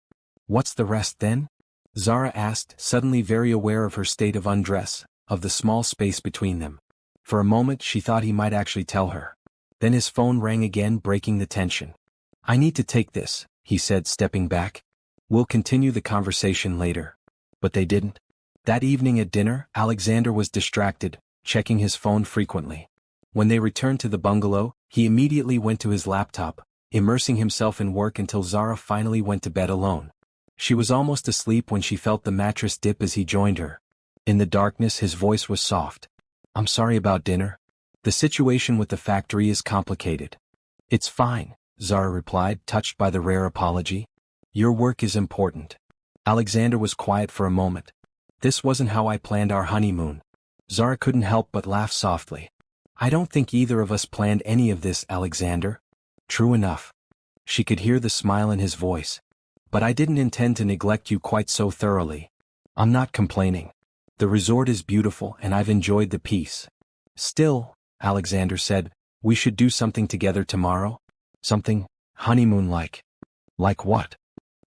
What's the rest then? Zara asked, suddenly very aware of her state of undress, of the small space between them. For a moment she thought he might actually tell her. Then his phone rang again, breaking the tension. "I need to take this," he said, stepping back. "We'll continue the conversation later." But they didn't. That evening at dinner, Alexander was distracted, checking his phone frequently. When they returned to the bungalow, he immediately went to his laptop, immersing himself in work until Zara finally went to bed alone. She was almost asleep when she felt the mattress dip as he joined her. In the darkness, his voice was soft. "I'm sorry about dinner. The situation with the factory is complicated." "It's fine," Zara replied, touched by the rare apology. "Your work is important." Alexander was quiet for a moment. "This wasn't how I planned our honeymoon." Zara couldn't help but laugh softly. "I don't think either of us planned any of this, Alexander." "True enough." She could hear the smile in his voice. "But I didn't intend to neglect you quite so thoroughly." "I'm not complaining. The resort is beautiful and I've enjoyed the peace." "Still," Alexander said, "we should do something together tomorrow? Something honeymoon-like." "Like what?"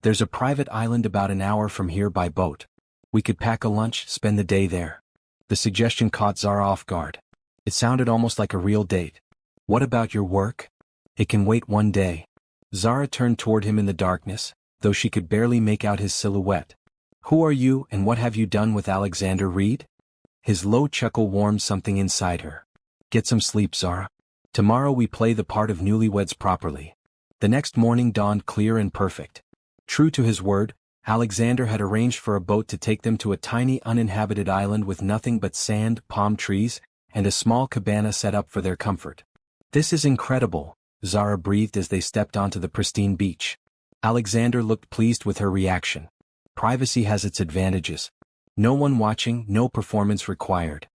"There's a private island about an hour from here by boat. We could pack a lunch, spend the day there." The suggestion caught Zara off guard. It sounded almost like a real date. "What about your work?" "It can wait one day." Zara turned toward him in the darkness, though she could barely make out his silhouette. "Who are you and what have you done with Alexander Reed?" His low chuckle warmed something inside her. "Get some sleep, Zara. Tomorrow we play the part of newlyweds properly." The next morning dawned clear and perfect. True to his word, Alexander had arranged for a boat to take them to a tiny uninhabited island with nothing but sand, palm trees, and a small cabana set up for their comfort. "This is incredible," Zara breathed as they stepped onto the pristine beach. Alexander looked pleased with her reaction. Privacy has its advantages. No one watching, no performance required.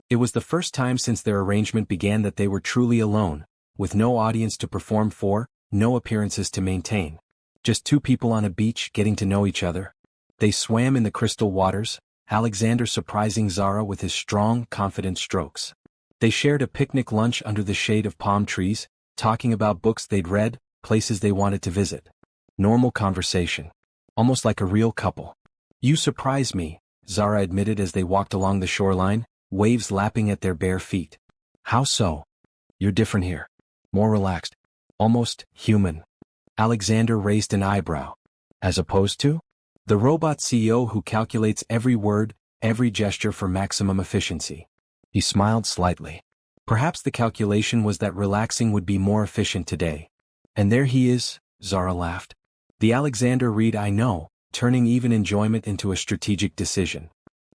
It was the first time since their arrangement began that they were truly alone, with no audience to perform for, no appearances to maintain. Just two people on a beach getting to know each other. They swam in the crystal waters, Alexander surprising Zara with his strong, confident strokes. They shared a picnic lunch under the shade of palm trees, talking about books they'd read, places they wanted to visit. Normal conversation. Almost like a real couple. "You surprise me," Zara admitted as they walked along the shoreline, waves lapping at their bare feet. "How so?" "You're different here. More relaxed. Almost human." Alexander raised an eyebrow. "As opposed to?" "The robot CEO who calculates every word, every gesture for maximum efficiency." He smiled slightly. Perhaps the calculation was that relaxing would be more efficient today. "And there he is," Zara laughed. "The Alexander Reed I know, turning even enjoyment into a strategic decision."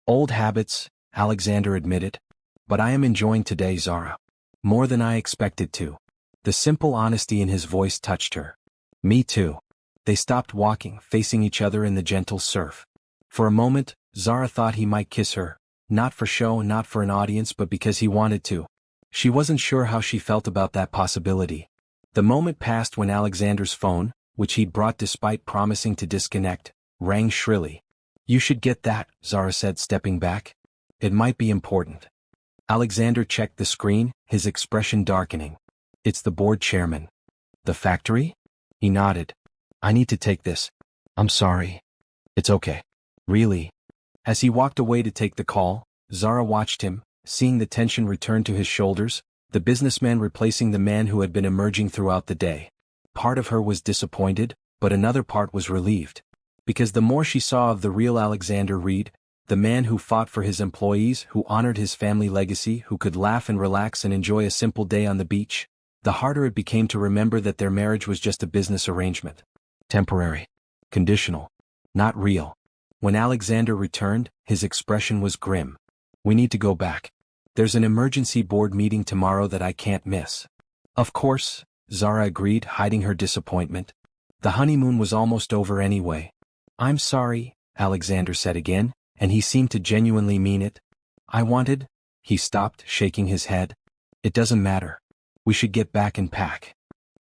"Old habits," Alexander admitted. "But I am enjoying today, Zara. More than I expected to." The simple honesty in his voice touched her. "Me too." They stopped walking, facing each other in the gentle surf. For a moment, Zara thought he might kiss her, not for show, not for an audience, but because he wanted to. She wasn't sure how she felt about that possibility. The moment passed when Alexander's phone, which he'd brought despite promising to disconnect, rang shrilly. "You should get that," Zara said, stepping back. "It might be important." Alexander checked the screen, his expression darkening. "It's the board chairman." "The factory?" He nodded. "I need to take this." "I'm sorry." "It's okay." "Really?" As he walked away to take the call, Zara watched him, seeing the tension return to his shoulders, the businessman replacing the man who had been emerging throughout the day. Part of her was disappointed, but another part was relieved. Because the more she saw of the real Alexander Reed, the man who fought for his employees, who honored his family legacy, who could laugh and relax and enjoy a simple day on the beach, the harder it became to remember that their marriage was just a business arrangement. Temporary. Conditional. Not real. When Alexander returned, his expression was grim. "We need to go back. There's an emergency board meeting tomorrow that I can't miss." "Of course," Zara agreed, hiding her disappointment. The honeymoon was almost over anyway. "I'm sorry," Alexander said again, and he seemed to genuinely mean it. "I wanted—" He stopped, shaking his head. "It doesn't matter. We should get back and pack."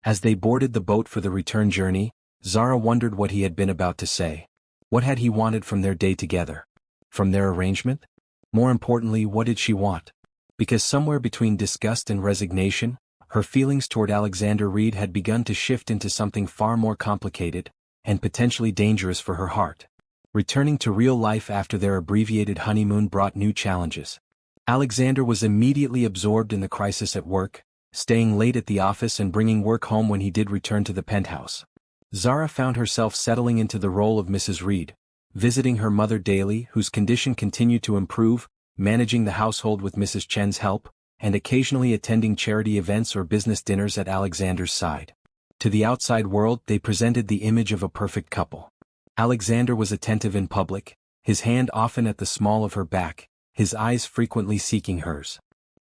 As they boarded the boat for the return journey, Zara wondered what he had been about to say. What had he wanted from their day together? From their arrangement? More importantly, what did she want? Because somewhere between disgust and resignation, her feelings toward Alexander Reed had begun to shift into something far more complicated, and potentially dangerous for her heart. Returning to real life after their abbreviated honeymoon brought new challenges. Alexander was immediately absorbed in the crisis at work, staying late at the office and bringing work home when he did return to the penthouse. Zara found herself settling into the role of Mrs. Reed, visiting her mother daily, whose condition continued to improve, managing the household with Mrs. Chen's help, and occasionally attending charity events or business dinners at Alexander's side. To the outside world they presented the image of a perfect couple. Alexander was attentive in public, his hand often at the small of her back, his eyes frequently seeking hers.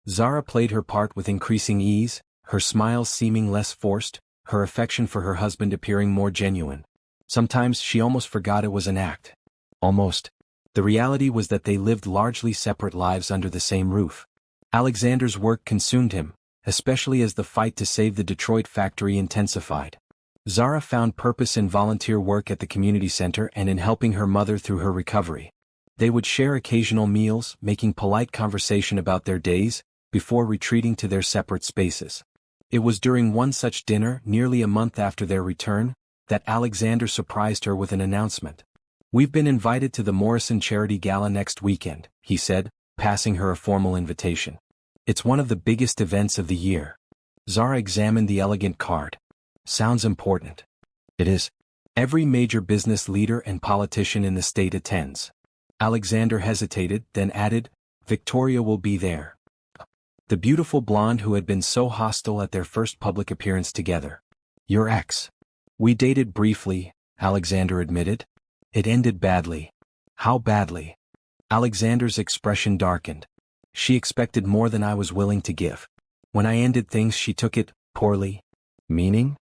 Zara played her part with increasing ease, her smiles seeming less forced, her affection for her husband appearing more genuine. Sometimes she almost forgot it was an act. Almost. The reality was that they lived largely separate lives under the same roof. Alexander's work consumed him, especially as the fight to save the Detroit factory intensified. Zara found purpose in volunteer work at the community center and in helping her mother through her recovery. They would share occasional meals, making polite conversation about their days, before retreating to their separate spaces. It was during one such dinner, nearly a month after their return, that Alexander surprised her with an announcement. "We've been invited to the Morrison Charity Gala next weekend," he said, passing her a formal invitation. "It's one of the biggest events of the year." Zara examined the elegant card. "Sounds important." "It is. Every major business leader and politician in the state attends." Alexander hesitated, then added, "Victoria will be there." The beautiful blonde who had been so hostile at their first public appearance together. "Your ex." "We dated briefly," Alexander admitted. "It ended badly." "How badly?" Alexander's expression darkened. "She expected more than I was willing to give. When I ended things she took it poorly." "Meaning?"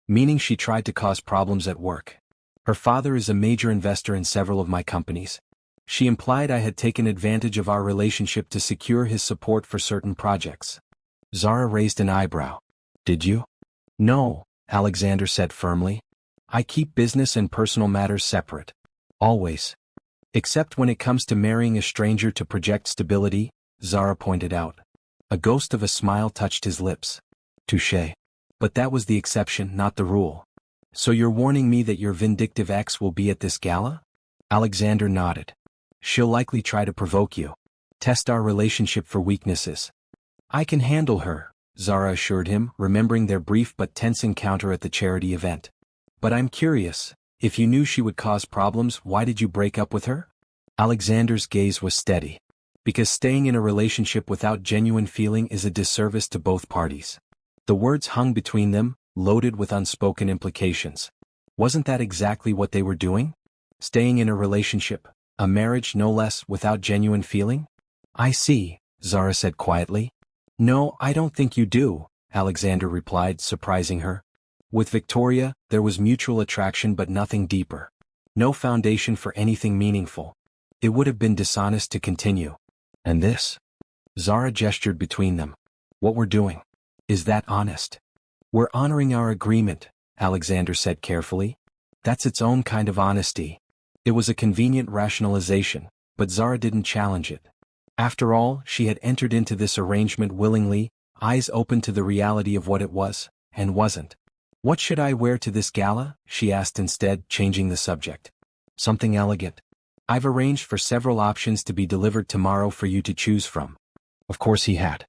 "Meaning she tried to cause problems at work. Her father is a major investor in several of my companies. She implied I had taken advantage of our relationship to secure his support for certain projects." Zara raised an eyebrow. "Did you?" "No," Alexander said firmly. "I keep business and personal matters separate. Always. Except when it comes to marrying a stranger to project stability," Zara pointed out. A ghost of a smile touched his lips. "Touché. But that was the exception, not the rule. So you're warning me that your vindictive ex will be at this gala?" Alexander nodded. "She'll likely try to provoke you. Test our relationship for weaknesses." "I can handle her," Zara assured him, remembering their brief but tense encounter at the charity event. "But I'm curious, if you knew she would cause problems, why did you break up with her?" Alexander's gaze was steady. "Because staying in a relationship without genuine feeling is a disservice to both parties." The words hung between them, loaded with unspoken implications. Wasn't that exactly what they were doing? Staying in a relationship, a marriage no less, without genuine feeling? "I see," Zara said quietly. "No, I don't think you do," Alexander replied, surprising her. "With Victoria, there was mutual attraction but nothing deeper. No foundation for anything meaningful. It would have been dishonest to continue." "And this?" Zara gestured between them. "What we're doing. Is that honest?" "We're honoring our agreement," Alexander said carefully. "That's its own kind of honesty." It was a convenient rationalization, but Zara didn't challenge it. After all, she had entered into this arrangement willingly, eyes open to the reality of what it was, and wasn't. "What should I wear to this gala?" she asked instead, changing the subject. "Something elegant. I've arranged for several options to be delivered tomorrow for you to choose from." Of course he had.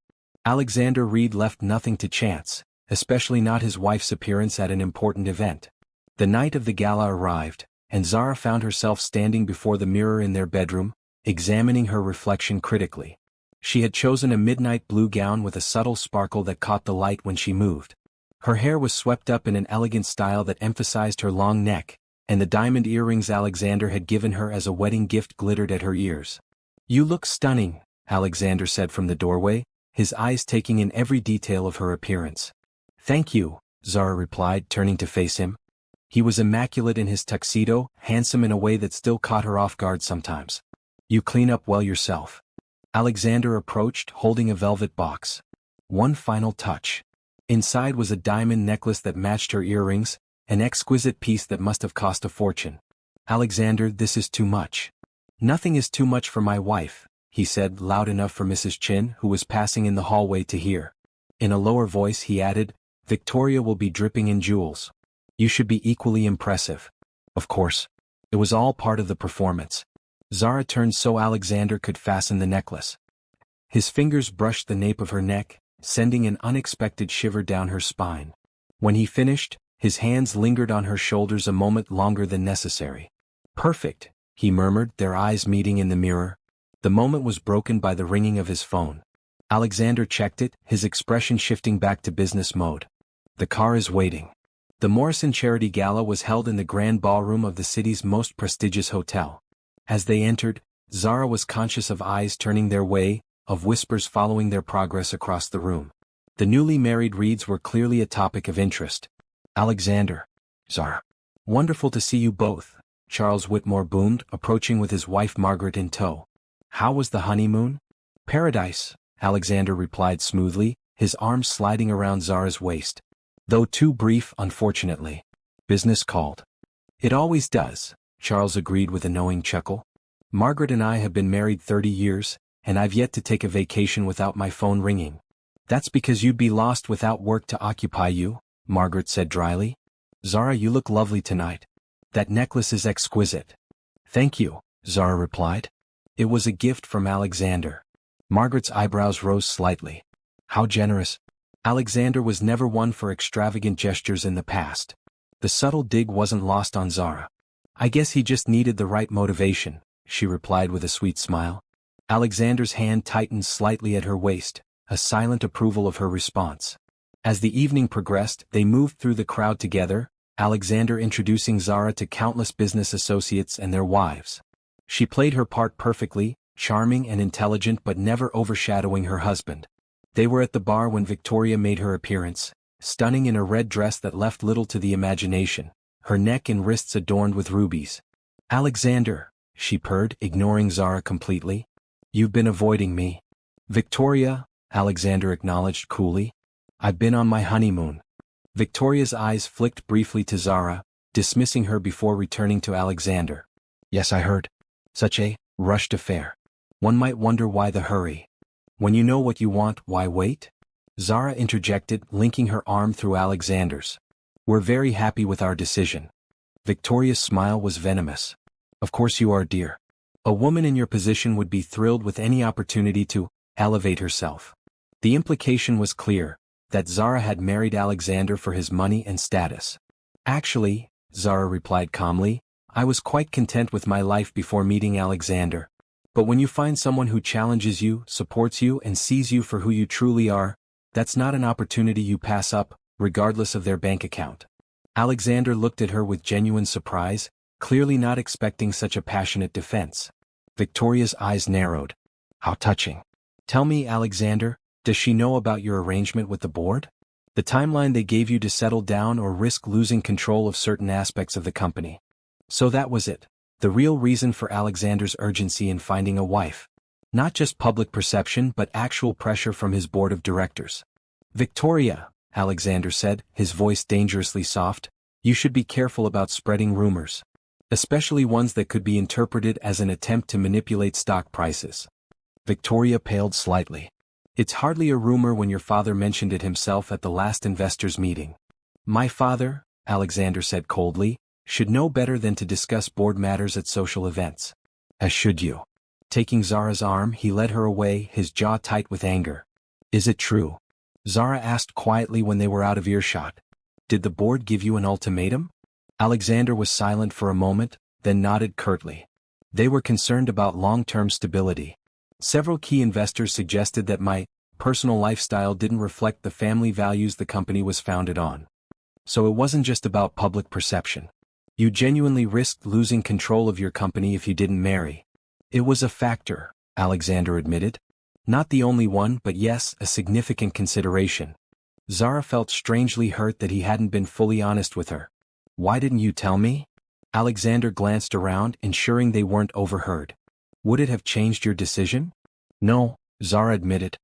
Alexander Reed left nothing to chance, especially not his wife's appearance at an important event. The night of the gala arrived, and Zara found herself standing before the mirror in their bedroom, examining her reflection critically. She had chosen a midnight blue gown with a subtle sparkle that caught the light when she moved. Her hair was swept up in an elegant style that emphasized her long neck, and the diamond earrings Alexander had given her as a wedding gift glittered at her ears. "You look stunning," Alexander said from the doorway, his eyes taking in every detail of her appearance. "Thank you," Zara replied, turning to face him. He was immaculate in his tuxedo, handsome in a way that still caught her off guard sometimes. "You clean up well yourself." Alexander approached, holding a velvet box. One final touch. Inside was a diamond necklace that matched her earrings, an exquisite piece that must have cost a fortune. "Alexander, this is too much." "Nothing is too much for my wife," he said, loud enough for Mrs. Chin, who was passing in the hallway, to hear. In a lower voice he added, "Victoria will be dripping in jewels. You should be equally impressive." Of course. It was all part of the performance. Zara turned so Alexander could fasten the necklace. His fingers brushed the nape of her neck, sending an unexpected shiver down her spine. When he finished, his hands lingered on her shoulders a moment longer than necessary. "Perfect," he murmured, their eyes meeting in the mirror. The moment was broken by the ringing of his phone. Alexander checked it, his expression shifting back to business mode. "The car is waiting." The Morrison Charity Gala was held in the grand ballroom of the city's most prestigious hotel. As they entered, Zara was conscious of eyes turning their way, of whispers following their progress across the room. The newly married Reeds were clearly a topic of interest. "Alexander. Zara. Wonderful to see you both," Charles Whitmore boomed, approaching with his wife Margaret in tow. "How was the honeymoon?" "Paradise," Alexander replied smoothly, his arms sliding around Zara's waist. "Though too brief, unfortunately. Business called." "It always does," Charles agreed with a knowing chuckle. "Margaret and I have been married 30 years, and I've yet to take a vacation without my phone ringing." "That's because you'd be lost without work to occupy you," Margaret said dryly. "Zara, you look lovely tonight. That necklace is exquisite." "Thank you," Zara replied. It was a gift from Alexander. Margaret's eyebrows rose slightly. How generous. Alexander was never one for extravagant gestures in the past. The subtle dig wasn't lost on Zara. "I guess he just needed the right motivation," she replied with a sweet smile. Alexander's hand tightened slightly at her waist, a silent approval of her response. As the evening progressed, they moved through the crowd together, Alexander introducing Zara to countless business associates and their wives. She played her part perfectly, charming and intelligent but never overshadowing her husband. They were at the bar when Victoria made her appearance, stunning in a red dress that left little to the imagination, her neck and wrists adorned with rubies. "Alexander," she purred, ignoring Zara completely. "You've been avoiding me." "Victoria," Alexander acknowledged coolly. "I've been on my honeymoon." Victoria's eyes flicked briefly to Zara, dismissing her before returning to Alexander. "Yes, I heard. Such a rushed affair. One might wonder why the hurry. When you know what you want, why wait?" Zara interjected, linking her arm through Alexander's. "We're very happy with our decision." Victoria's smile was venomous. "Of course you are, dear. A woman in your position would be thrilled with any opportunity to elevate herself." The implication was clear, that Zara had married Alexander for his money and status. "Actually," Zara replied calmly, "I was quite content with my life before meeting Alexander. But when you find someone who challenges you, supports you and sees you for who you truly are, that's not an opportunity you pass up, regardless of their bank account." Alexander looked at her with genuine surprise, clearly not expecting such a passionate defense. Victoria's eyes narrowed. "How touching. Tell me, Alexander, does she know about your arrangement with the board? The timeline they gave you to settle down or risk losing control of certain aspects of the company?" So that was it. The real reason for Alexander's urgency in finding a wife. Not just public perception but actual pressure from his board of directors. "Victoria," Alexander said, his voice dangerously soft, "you should be careful about spreading rumors. Especially ones that could be interpreted as an attempt to manipulate stock prices." Victoria paled slightly. "It's hardly a rumor when your father mentioned it himself at the last investors' meeting." "My father," Alexander said coldly, "should know better than to discuss board matters at social events." "As should you." Taking Zara's arm, he led her away, his jaw tight with anger. "Is it true?" Zara asked quietly when they were out of earshot. "Did the board give you an ultimatum?" Alexander was silent for a moment, then nodded curtly. "They were concerned about long-term stability. Several key investors suggested that my personal lifestyle didn't reflect the family values the company was founded on. So it wasn't just about public perception. You genuinely risked losing control of your company if you didn't marry." "It was a factor," Alexander admitted. "Not the only one, but yes, a significant consideration." Zara felt strangely hurt that he hadn't been fully honest with her. "Why didn't you tell me?" Alexander glanced around, ensuring they weren't overheard. "Would it have changed your decision?" "No," Zara admitted.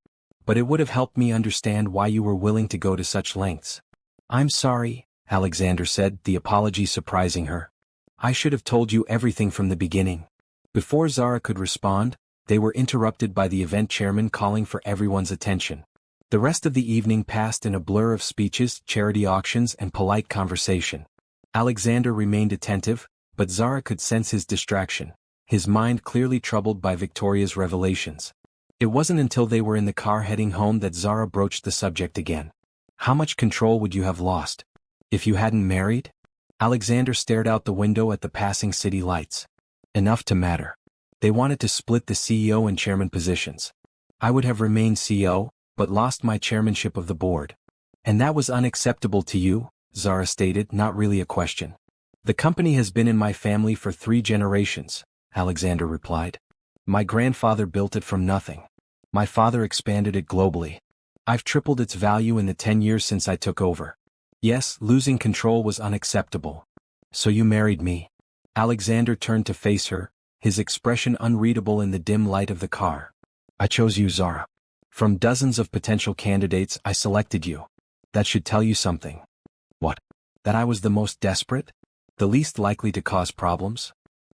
"But it would have helped me understand why you were willing to go to such lengths." "I'm sorry," Alexander said, the apology surprising her. "I should have told you everything from the beginning." Before Zara could respond, they were interrupted by the event chairman calling for everyone's attention. The rest of the evening passed in a blur of speeches, charity auctions and polite conversation. Alexander remained attentive, but Zara could sense his distraction, his mind clearly troubled by Victoria's revelations. It wasn't until they were in the car heading home that Zara broached the subject again. How much control would you have lost if you hadn't married? Alexander stared out the window at the passing city lights. Enough to matter. They wanted to split the CEO and chairman positions. I would have remained CEO, but lost my chairmanship of the board. And that was unacceptable to you, Zara stated, not really a question. The company has been in my family for 3 generations, Alexander replied. My grandfather built it from nothing. My father expanded it globally. I've tripled its value in the 10 years since I took over. Yes, losing control was unacceptable. So you married me. Alexander turned to face her, his expression unreadable in the dim light of the car. I chose you, Zara. From dozens of potential candidates, I selected you. That should tell you something. What? That I was the most desperate? The least likely to cause problems?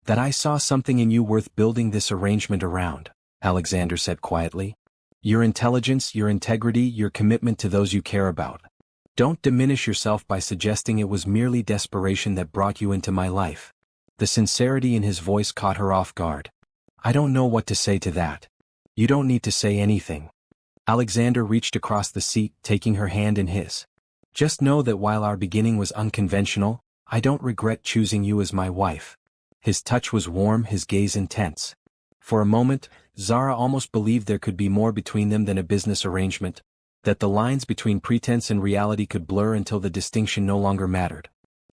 That I saw something in you worth building this arrangement around, Alexander said quietly. Your intelligence, your integrity, your commitment to those you care about. Don't diminish yourself by suggesting it was merely desperation that brought you into my life. The sincerity in his voice caught her off guard. I don't know what to say to that. You don't need to say anything. Alexander reached across the seat, taking her hand in his. Just know that while our beginning was unconventional, I don't regret choosing you as my wife. His touch was warm, his gaze intense. For a moment, Zara almost believed there could be more between them than a business arrangement, that the lines between pretense and reality could blur until the distinction no longer mattered.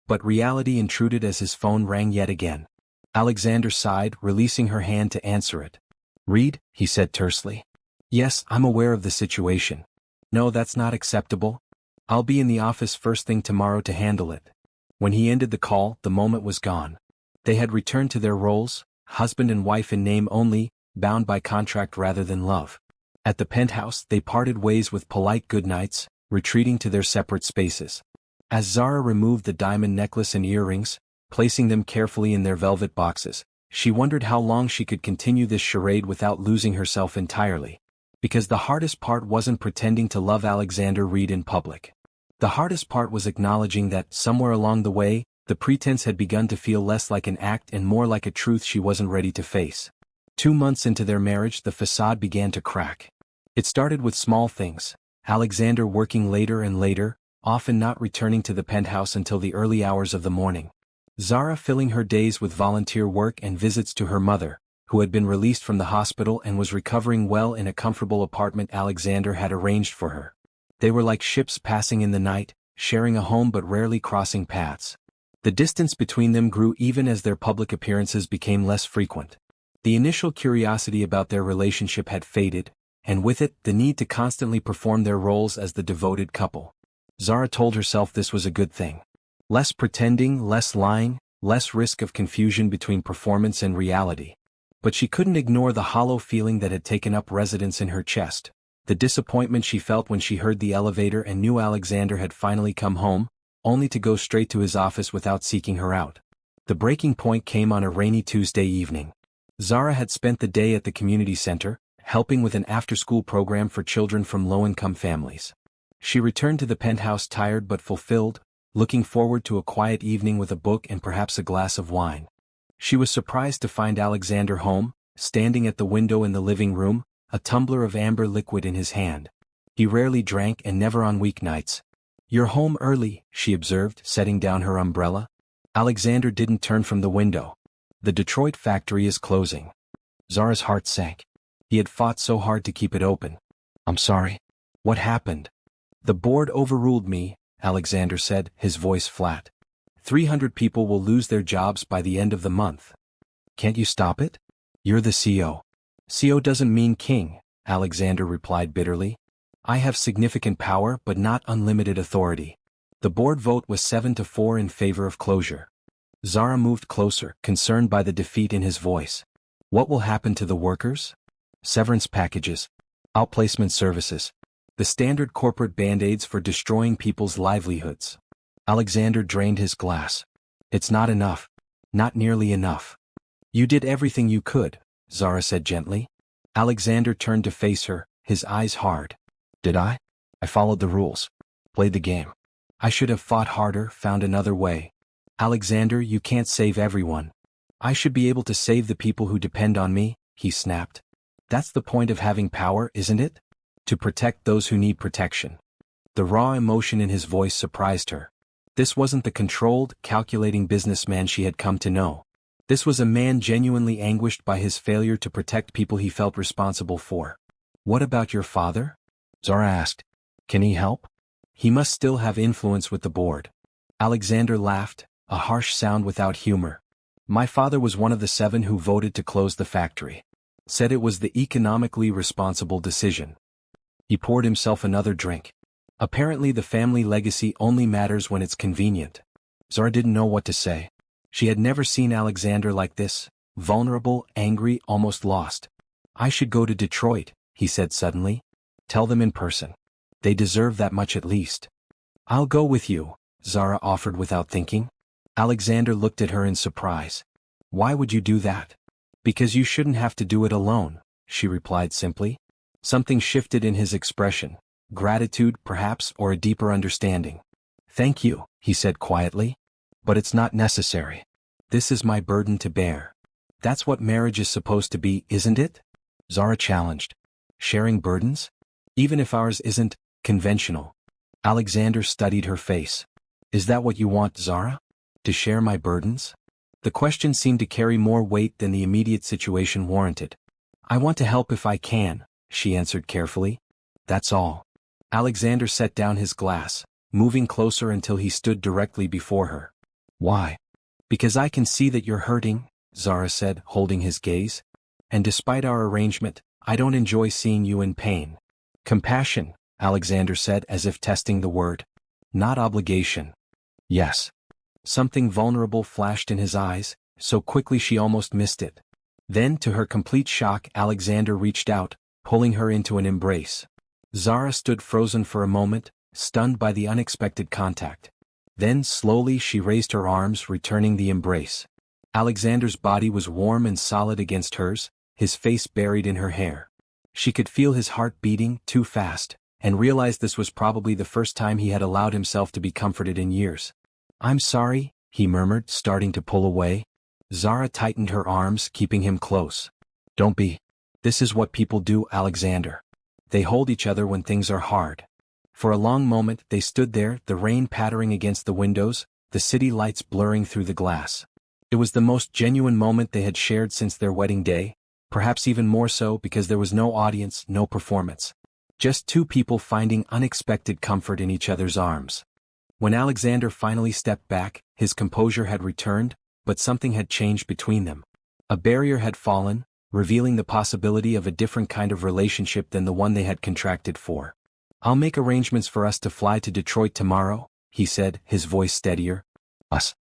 But reality intruded as his phone rang yet again. Alexander sighed, releasing her hand to answer it. Reed, he said tersely. Yes, I'm aware of the situation. No, that's not acceptable. I'll be in the office first thing tomorrow to handle it. When he ended the call, the moment was gone. They had returned to their roles, husband and wife in name only, bound by contract rather than love. At the penthouse, they parted ways with polite goodnights, retreating to their separate spaces. As Zara removed the diamond necklace and earrings, placing them carefully in their velvet boxes, she wondered how long she could continue this charade without losing herself entirely. Because the hardest part wasn't pretending to love Alexander Reed in public. The hardest part was acknowledging that, somewhere along the way, the pretense had begun to feel less like an act and more like a truth she wasn't ready to face. 2 months into their marriage, the facade began to crack. It started with small things, Alexander working later and later, often not returning to the penthouse until the early hours of the morning. Zara filling her days with volunteer work and visits to her mother, who had been released from the hospital and was recovering well in a comfortable apartment Alexander had arranged for her. They were like ships passing in the night, sharing a home but rarely crossing paths. The distance between them grew even as their public appearances became less frequent. The initial curiosity about their relationship had faded, and with it, the need to constantly perform their roles as the devoted couple. Zara told herself this was a good thing. Less pretending, less lying, less risk of confusion between performance and reality. But she couldn't ignore the hollow feeling that had taken up residence in her chest, the disappointment she felt when she heard the elevator and knew Alexander had finally come home, only to go straight to his office without seeking her out. The breaking point came on a rainy Tuesday evening. Zara had spent the day at the community center, helping with an after-school program for children from low-income families. She returned to the penthouse tired but fulfilled, looking forward to a quiet evening with a book and perhaps a glass of wine. She was surprised to find Alexander home, standing at the window in the living room, a tumbler of amber liquid in his hand. He rarely drank and never on weeknights. You're home early, she observed, setting down her umbrella. Alexander didn't turn from the window. The Detroit factory is closing. Zara's heart sank. He had fought so hard to keep it open. I'm sorry. What happened? The board overruled me, Alexander said, his voice flat. 300 people will lose their jobs by the end of the month. Can't you stop it? You're the CEO. CEO doesn't mean king, Alexander replied bitterly. I have significant power but not unlimited authority. The board vote was 7-4 in favor of closure. Zara moved closer, concerned by the defeat in his voice. What will happen to the workers? Severance packages. Outplacement services. The standard corporate band-aids for destroying people's livelihoods. Alexander drained his glass. It's not enough. Not nearly enough. You did everything you could, Zara said gently. Alexander turned to face her, his eyes hard. Did I? I followed the rules. Played the game. I should have fought harder, found another way. Alexander, you can't save everyone. I should be able to save the people who depend on me, he snapped. That's the point of having power, isn't it? To protect those who need protection. The raw emotion in his voice surprised her. This wasn't the controlled, calculating businessman she had come to know. This was a man genuinely anguished by his failure to protect people he felt responsible for. What about your father? Zara asked. Can he help? He must still have influence with the board. Alexander laughed, a harsh sound without humor. My father was one of the 7 who voted to close the factory. Said it was the economically responsible decision. He poured himself another drink. Apparently the family legacy only matters when it's convenient. Zara didn't know what to say. She had never seen Alexander like this, vulnerable, angry, almost lost. I should go to Detroit, he said suddenly. Tell them in person. They deserve that much at least. I'll go with you, Zara offered without thinking. Alexander looked at her in surprise. Why would you do that? Because you shouldn't have to do it alone, she replied simply. Something shifted in his expression. Gratitude, perhaps, or a deeper understanding. Thank you, he said quietly. But it's not necessary. This is my burden to bear. That's what marriage is supposed to be, isn't it? Zara challenged. Sharing burdens? Even if ours isn't conventional. Alexander studied her face. Is that what you want, Zara? To share my burdens? The question seemed to carry more weight than the immediate situation warranted. I want to help if I can, she answered carefully. That's all. Alexander set down his glass, moving closer until he stood directly before her. Why? Because I can see that you're hurting, Zara said, holding his gaze. And despite our arrangement, I don't enjoy seeing you in pain. Compassion, Alexander said as if testing the word. Not obligation. Yes. Something vulnerable flashed in his eyes, so quickly she almost missed it. Then, to her complete shock, Alexander reached out, pulling her into an embrace. Zara stood frozen for a moment, stunned by the unexpected contact. Then, slowly, she raised her arms, returning the embrace. Alexander's body was warm and solid against hers, his face buried in her hair. She could feel his heart beating too fast, and realized this was probably the first time he had allowed himself to be comforted in years. I'm sorry, he murmured, starting to pull away. Zara tightened her arms, keeping him close. Don't be. This is what people do, Alexander. They hold each other when things are hard. For a long moment they stood there, the rain pattering against the windows, the city lights blurring through the glass. It was the most genuine moment they had shared since their wedding day, perhaps even more so because there was no audience, no performance. Just 2 people finding unexpected comfort in each other's arms. When Alexander finally stepped back, his composure had returned, but something had changed between them. A barrier had fallen, revealing the possibility of a different kind of relationship than the one they had contracted for. I'll make arrangements for us to fly to Detroit tomorrow, he said, his voice steadier. Us?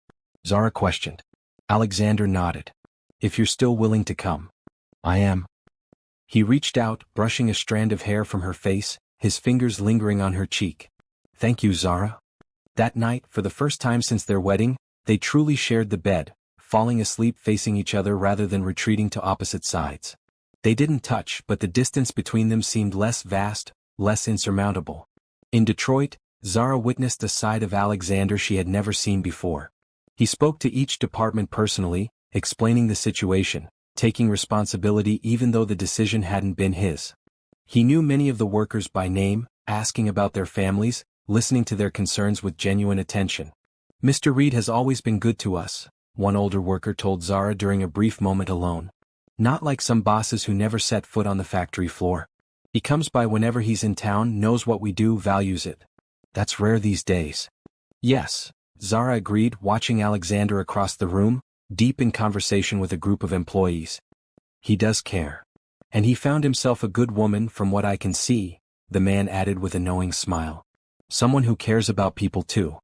Zara questioned. Alexander nodded. If you're still willing to come. I am. He reached out, brushing a strand of hair from her face, his fingers lingering on her cheek. Thank you, Zara. That night, for the first time since their wedding, they truly shared the bed, falling asleep facing each other rather than retreating to opposite sides. They didn't touch, but the distance between them seemed less vast, less insurmountable. In Detroit, Zara witnessed a side of Alexander she had never seen before. He spoke to each department personally, explaining the situation, taking responsibility even though the decision hadn't been his. He knew many of the workers by name, asking about their families, listening to their concerns with genuine attention. Mr. Reed has always been good to us, one older worker told Zara during a brief moment alone. Not like some bosses who never set foot on the factory floor. He comes by whenever he's in town, knows what we do, values it. That's rare these days. Yes, Zara agreed, watching Alexander across the room, deep in conversation with a group of employees. He does care. And he found himself a good woman from what I can see, the man added with a knowing smile. Someone who cares about people too.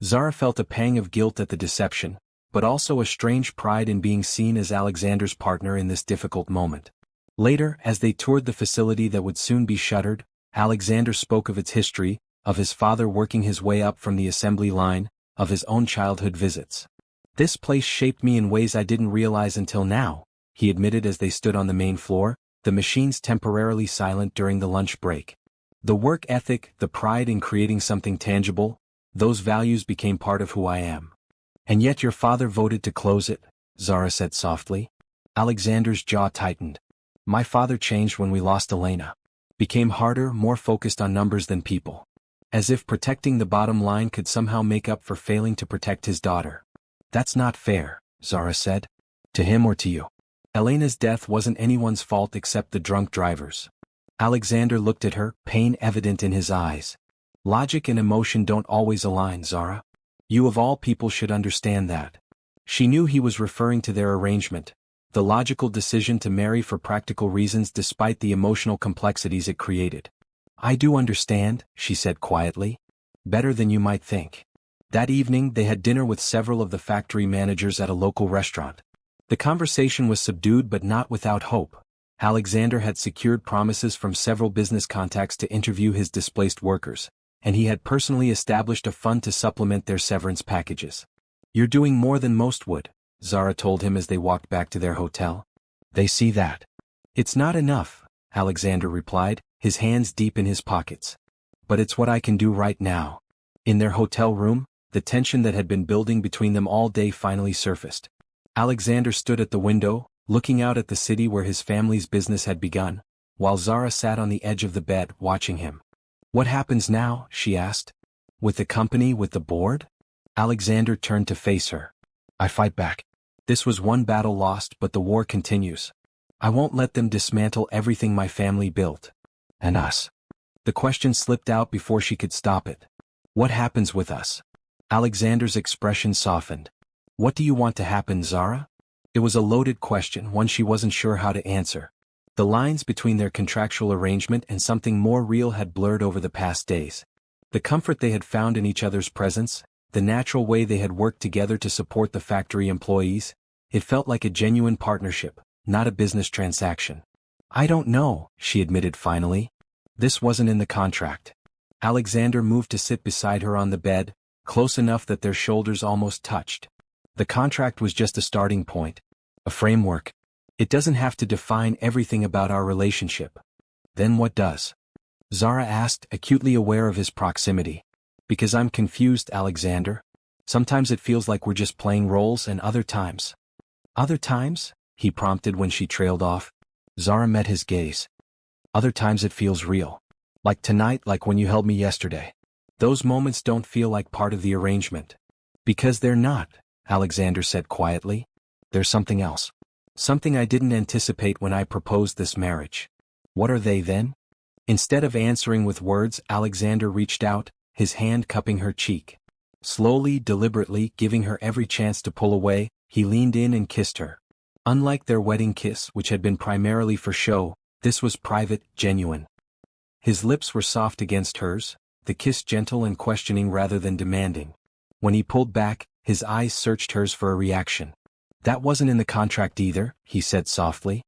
Zara felt a pang of guilt at the deception, but also a strange pride in being seen as Alexander's partner in this difficult moment. Later, as they toured the facility that would soon be shuttered, Alexander spoke of its history, of his father working his way up from the assembly line, of his own childhood visits. This place shaped me in ways I didn't realize until now, he admitted as they stood on the main floor, the machines temporarily silent during the lunch break. The work ethic, the pride in creating something tangible, those values became part of who I am. And yet your father voted to close it, Zara said softly. Alexander's jaw tightened. My father changed when we lost Elena. Became harder, more focused on numbers than people. As if protecting the bottom line could somehow make up for failing to protect his daughter. That's not fair, Zara said. To him or to you. Elena's death wasn't anyone's fault except the drunk driver's. Alexander looked at her, pain evident in his eyes. Logic and emotion don't always align, Zara. You of all people should understand that. She knew he was referring to their arrangement, the logical decision to marry for practical reasons despite the emotional complexities it created. I do understand, she said quietly. Better than you might think. That evening they had dinner with several of the factory managers at a local restaurant. The conversation was subdued but not without hope. Alexander had secured promises from several business contacts to interview his displaced workers, and he had personally established a fund to supplement their severance packages. You're doing more than most would, Zara told him as they walked back to their hotel. They see that. It's not enough, Alexander replied, his hands deep in his pockets. But it's what I can do right now. In their hotel room, the tension that had been building between them all day finally surfaced. Alexander stood at the window, looking out at the city where his family's business had begun, while Zara sat on the edge of the bed watching him. What happens now? She asked. With the company, with the board? Alexander turned to face her. I fight back. This was one battle lost, but the war continues. I won't let them dismantle everything my family built. And us. The question slipped out before she could stop it. What happens with us? Alexander's expression softened. What do you want to happen, Zara? It was a loaded question, one she wasn't sure how to answer. The lines between their contractual arrangement and something more real had blurred over the past days. The comfort they had found in each other's presence, the natural way they had worked together to support the factory employees, it felt like a genuine partnership, not a business transaction. I don't know, she admitted finally. This wasn't in the contract. Alexander moved to sit beside her on the bed, close enough that their shoulders almost touched. The contract was just a starting point. A framework. It doesn't have to define everything about our relationship. Then what does? Zara asked, acutely aware of his proximity. Because I'm confused, Alexander. Sometimes it feels like we're just playing roles and other times. Other times? He prompted when she trailed off. Zara met his gaze. Other times it feels real. Like tonight, like when you held me yesterday. Those moments don't feel like part of the arrangement. Because they're not, Alexander said quietly. There's something else. Something I didn't anticipate when I proposed this marriage. What are they then? Instead of answering with words, Alexander reached out, his hand cupping her cheek. Slowly, deliberately, giving her every chance to pull away, he leaned in and kissed her. Unlike their wedding kiss, which had been primarily for show, this was private, genuine. His lips were soft against hers, the kiss gentle and questioning rather than demanding. When he pulled back, his eyes searched hers for a reaction. That wasn't in the contract either, he said softly.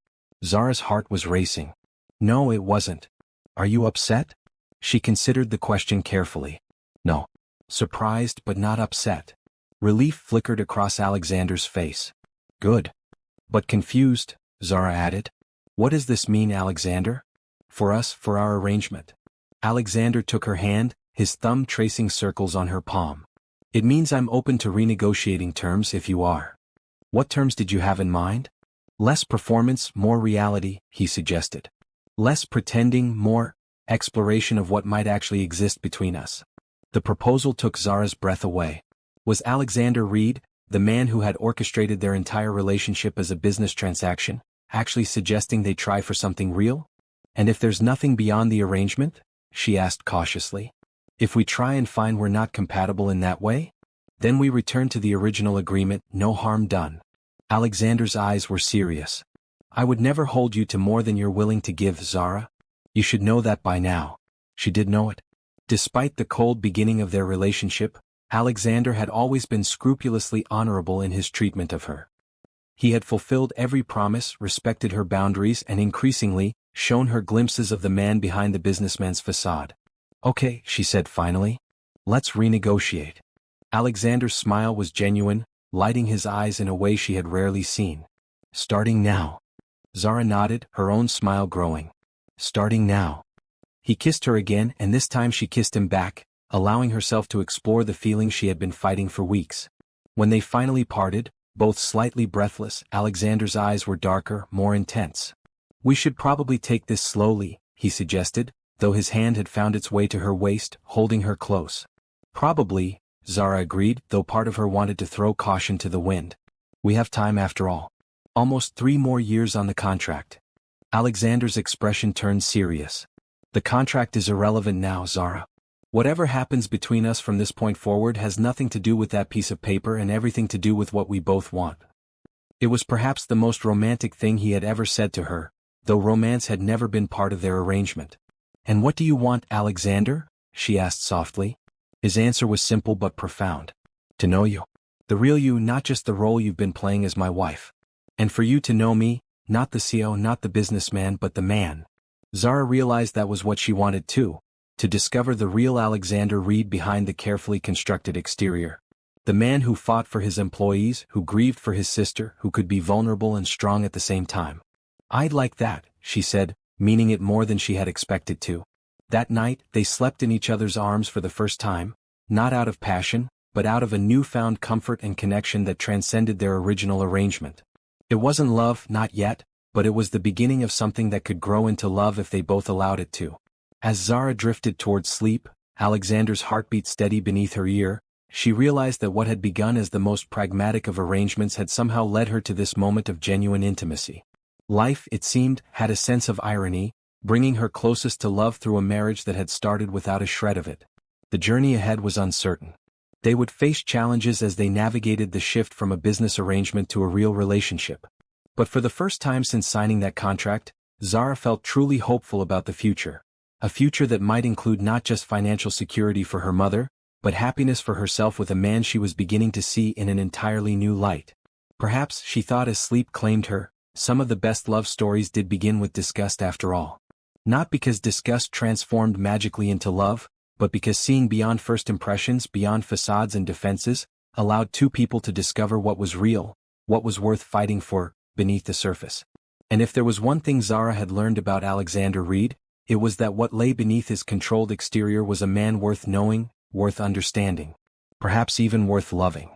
Zara's heart was racing. No, it wasn't. Are you upset? She considered the question carefully. No. Surprised but not upset. Relief flickered across Alexander's face. Good. But confused, Zara added. What does this mean, Alexander? For us, for our arrangement. Alexander took her hand, his thumb tracing circles on her palm. It means I'm open to renegotiating terms if you are. What terms did you have in mind? Less performance, more reality, he suggested. Less pretending, more exploration of what might actually exist between us. The proposal took Zara's breath away. Was Alexander Reed, the man who had orchestrated their entire relationship as a business transaction, actually suggesting they try for something real? And if there's nothing beyond the arrangement? She asked cautiously. If we try and find we're not compatible in that way? Then we return to the original agreement, no harm done. Alexander's eyes were serious. I would never hold you to more than you're willing to give, Zara. You should know that by now. She did know it. Despite the cold beginning of their relationship, Alexander had always been scrupulously honorable in his treatment of her. He had fulfilled every promise, respected her boundaries, and increasingly, shown her glimpses of the man behind the businessman's facade. Okay, she said finally. Let's renegotiate. Alexander's smile was genuine, lighting his eyes in a way she had rarely seen. Starting now. Zara nodded, her own smile growing. Starting now. He kissed her again, and this time she kissed him back, allowing herself to explore the feelings she had been fighting for weeks. When they finally parted, both slightly breathless, Alexander's eyes were darker, more intense. We should probably take this slowly, he suggested, though his hand had found its way to her waist, holding her close. Probably, Zara agreed, though part of her wanted to throw caution to the wind. We have time after all. Almost 3 more years on the contract. Alexander's expression turned serious. The contract is irrelevant now, Zara. Whatever happens between us from this point forward has nothing to do with that piece of paper and everything to do with what we both want. It was perhaps the most romantic thing he had ever said to her, though romance had never been part of their arrangement. And what do you want, Alexander? She asked softly. His answer was simple but profound. To know you. The real you, not just the role you've been playing as my wife. And for you to know me, not the CEO, not the businessman, but the man. Zara realized that was what she wanted too, to discover the real Alexander Reed behind the carefully constructed exterior. The man who fought for his employees, who grieved for his sister, who could be vulnerable and strong at the same time. I'd like that, she said, meaning it more than she had expected to. That night, they slept in each other's arms for the first time, not out of passion, but out of a newfound comfort and connection that transcended their original arrangement. It wasn't love, not yet, but it was the beginning of something that could grow into love if they both allowed it to. As Zara drifted towards sleep, Alexander's heartbeat steady beneath her ear, she realized that what had begun as the most pragmatic of arrangements had somehow led her to this moment of genuine intimacy. Life, it seemed, had a sense of irony, bringing her closest to love through a marriage that had started without a shred of it. The journey ahead was uncertain. They would face challenges as they navigated the shift from a business arrangement to a real relationship. But for the first time since signing that contract, Zara felt truly hopeful about the future. A future that might include not just financial security for her mother, but happiness for herself with a man she was beginning to see in an entirely new light. Perhaps, she thought as sleep claimed her, some of the best love stories did begin with disgust after all. Not because disgust transformed magically into love, but because seeing beyond first impressions, beyond facades and defenses, allowed two people to discover what was real, what was worth fighting for, beneath the surface. And if there was one thing Zara had learned about Alexander Reed, it was that what lay beneath his controlled exterior was a man worth knowing, worth understanding. Perhaps even worth loving.